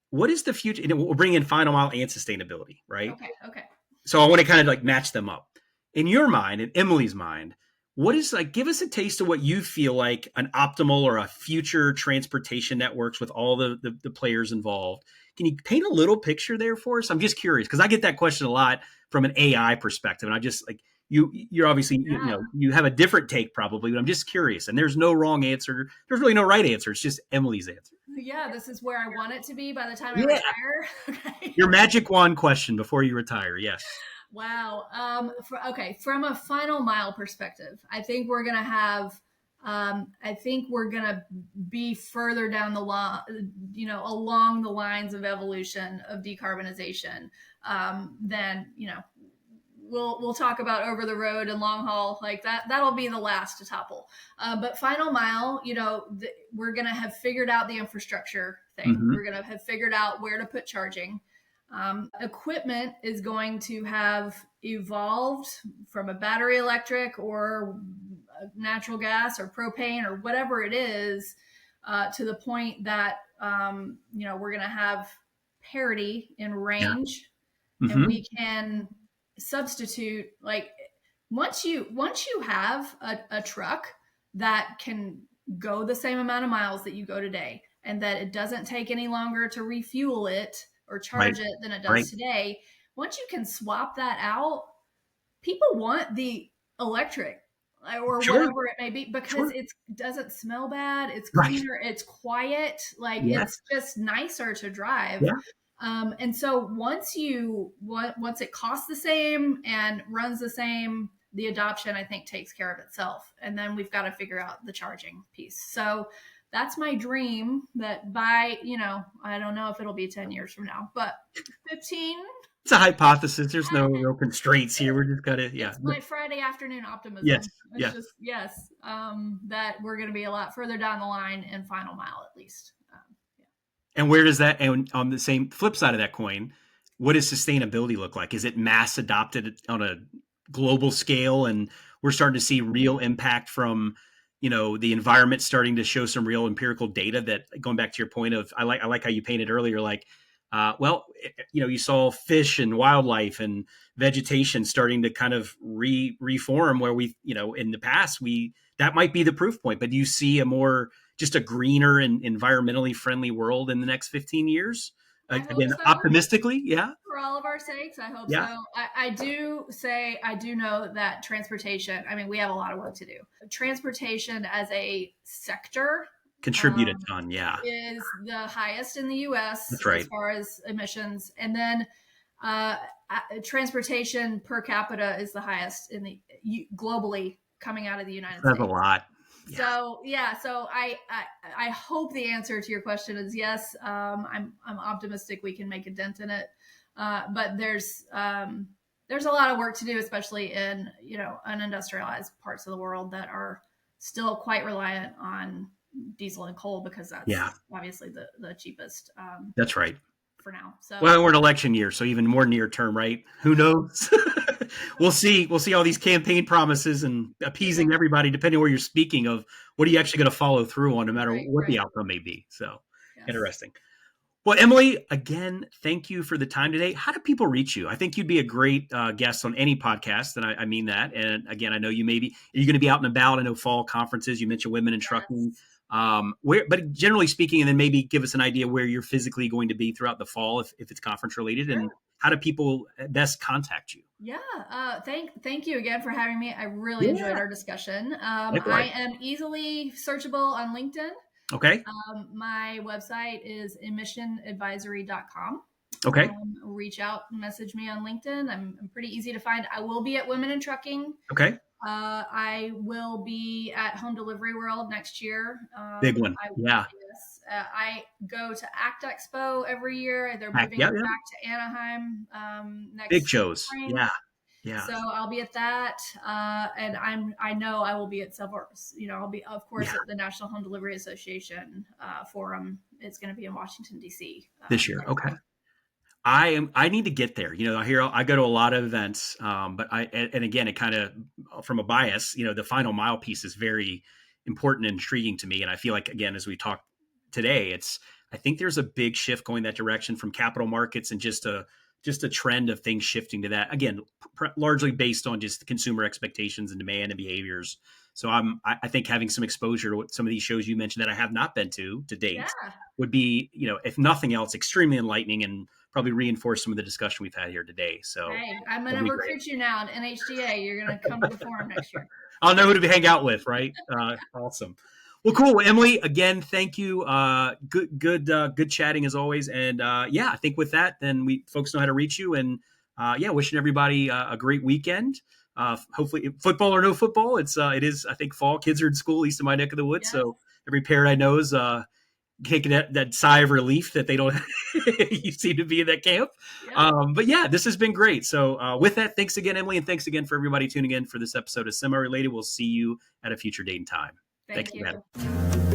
What is the future? And we'll bring in final mile and sustainability, right? Okay. Okay. So I want to kind of like match them up. In your mind, in Emily's mind, what is, like, give us a taste of what you feel like an optimal or a future transportation networks with all the players involved. Can you paint a little picture there for us? I'm just curious because I get that question a lot from an AI perspective. And I just like, you're obviously, Yeah. you have a different take probably, but I'm just curious. And there's no wrong answer. There's really no right answer. It's just Emily's answer. Yeah, this is where I want it to be by the time I Yeah. retire. Okay. Your magic wand question before you retire. Yes. Wow. Okay. From a final mile perspective, I think we're gonna have. I think we're gonna be further down the line, along the lines of evolution of decarbonization, than we'll talk about over the road and long haul, like that. That'll be the last to topple. But final mile, we're gonna have figured out the infrastructure thing. Mm-hmm. We're gonna have figured out where to put charging. Equipment is going to have evolved from a battery electric or natural gas or propane or whatever it is, to the point that, we're going to have parity in Yeah. range, and Mm-hmm. we can substitute, like, once you have a truck that can go the same amount of miles that you go today, and that it doesn't take any longer to refuel it or Right. charge it than it Right. does today. Once you can swap that out, people want the electric, or Sure. whatever it may be, because Sure. it doesn't smell bad, it's Right. cleaner, it's quiet, like Yes. it's just nicer to drive. Yeah. And so once it costs the same and runs the same, the adoption, I think, takes care of itself. And then we've got to figure out the charging piece. So that's my dream, that by, I don't know if it'll be 10 years from now, but 15. It's a hypothesis. There's no real constraints here. We're just gotta, yeah. It's my Friday afternoon Yes. optimism. It's Yes. just, yes, that we're going to be a lot further down the line in final mile, at least. Yeah. And where does that, and on the same flip side of that coin, what does sustainability look like? Is it mass adopted on a global scale? And we're starting to see real impact from the environment starting to show some real empirical data that, going back to your point of, I like how you painted earlier, like, you saw fish and wildlife and vegetation starting to kind of reform where we, in the past, that might be the proof point, but do you see just a greener and environmentally friendly world in the next 15 years? I hope Again, so. optimistically. Yeah. For all of our sakes, I hope Yeah. so. I do know that transportation, I mean, we have a lot of work to do. Transportation as a sector Contribute a ton. Yeah. is the highest in the US That's right. as far as emissions. And then transportation per capita is the highest globally coming out of the United That's a States. lot. Yeah. So I hope the answer to your question is yes. I'm optimistic we can make a dent in it, but there's a lot of work to do, especially in unindustrialized parts of the world that are still quite reliant on diesel and coal because that's obviously the cheapest. That's right. For now. So we're in election year, so even more near term, right? Who knows? We'll see all these campaign promises and appeasing everybody, depending on where you're speaking of. What are you actually going to follow through on, no matter what the outcome may be? So interesting. Well, Emily, again, thank you for the time today. How do people reach you? I think you'd be a great guest on any podcast, and I mean that. And again, I know you're going to be out and about. I know fall conferences. You mentioned Women in Trucking. But generally speaking, and then maybe give us an idea where you're physically going to be throughout the fall, if it's conference related, and how do people best contact you? Yeah. Thank you again for having me. I really enjoyed our discussion. I am easily searchable on LinkedIn. Okay. My website is emissionadvisory.com. Okay. Reach out and message me on LinkedIn. I'm pretty easy to find. I will be at Women in Trucking. Okay. I will be at Home Delivery World next year. Big one. Yeah. Yes. I go to ACT Expo every year. They're moving back to Anaheim next big shows. spring. Yeah. So I'll be at that, and I know I will be at several. I'll be, of course, at the National Home Delivery Association forum. It's going to be in Washington D.C. This year. Okay. I need to get there. I go to a lot of events, but and again, it kind of, from a bias, the final mile piece is very important and intriguing to me. And I feel like, again, as we talk today, I think there's a big shift going that direction from capital markets and just a trend of things shifting to that, again, largely based on just the consumer expectations and demand and behaviors. So I think having some exposure to what some of these shows you mentioned that I have not been to date would be, if nothing else, extremely enlightening and probably reinforce some of the discussion we've had here today. So I'm going to recruit you now at NHDA. You're going to come to the forum next year. I'll know who to hang out with, right? Awesome. Well, cool. Emily, again, thank you. Good chatting as always. And I think with that, then folks know how to reach you. And wishing everybody a great weekend. Hopefully, football or no football, it is. I think fall. Kids are in school, at least in my neck of the woods. Yes. So every parent I know is taking that sigh of relief that they don't. You seem to be in that camp. Yeah. This has been great. So with that, thanks again, Emily, and thanks again for everybody tuning in for this episode of Semi Related. We'll see you at a future date and time. Thank you.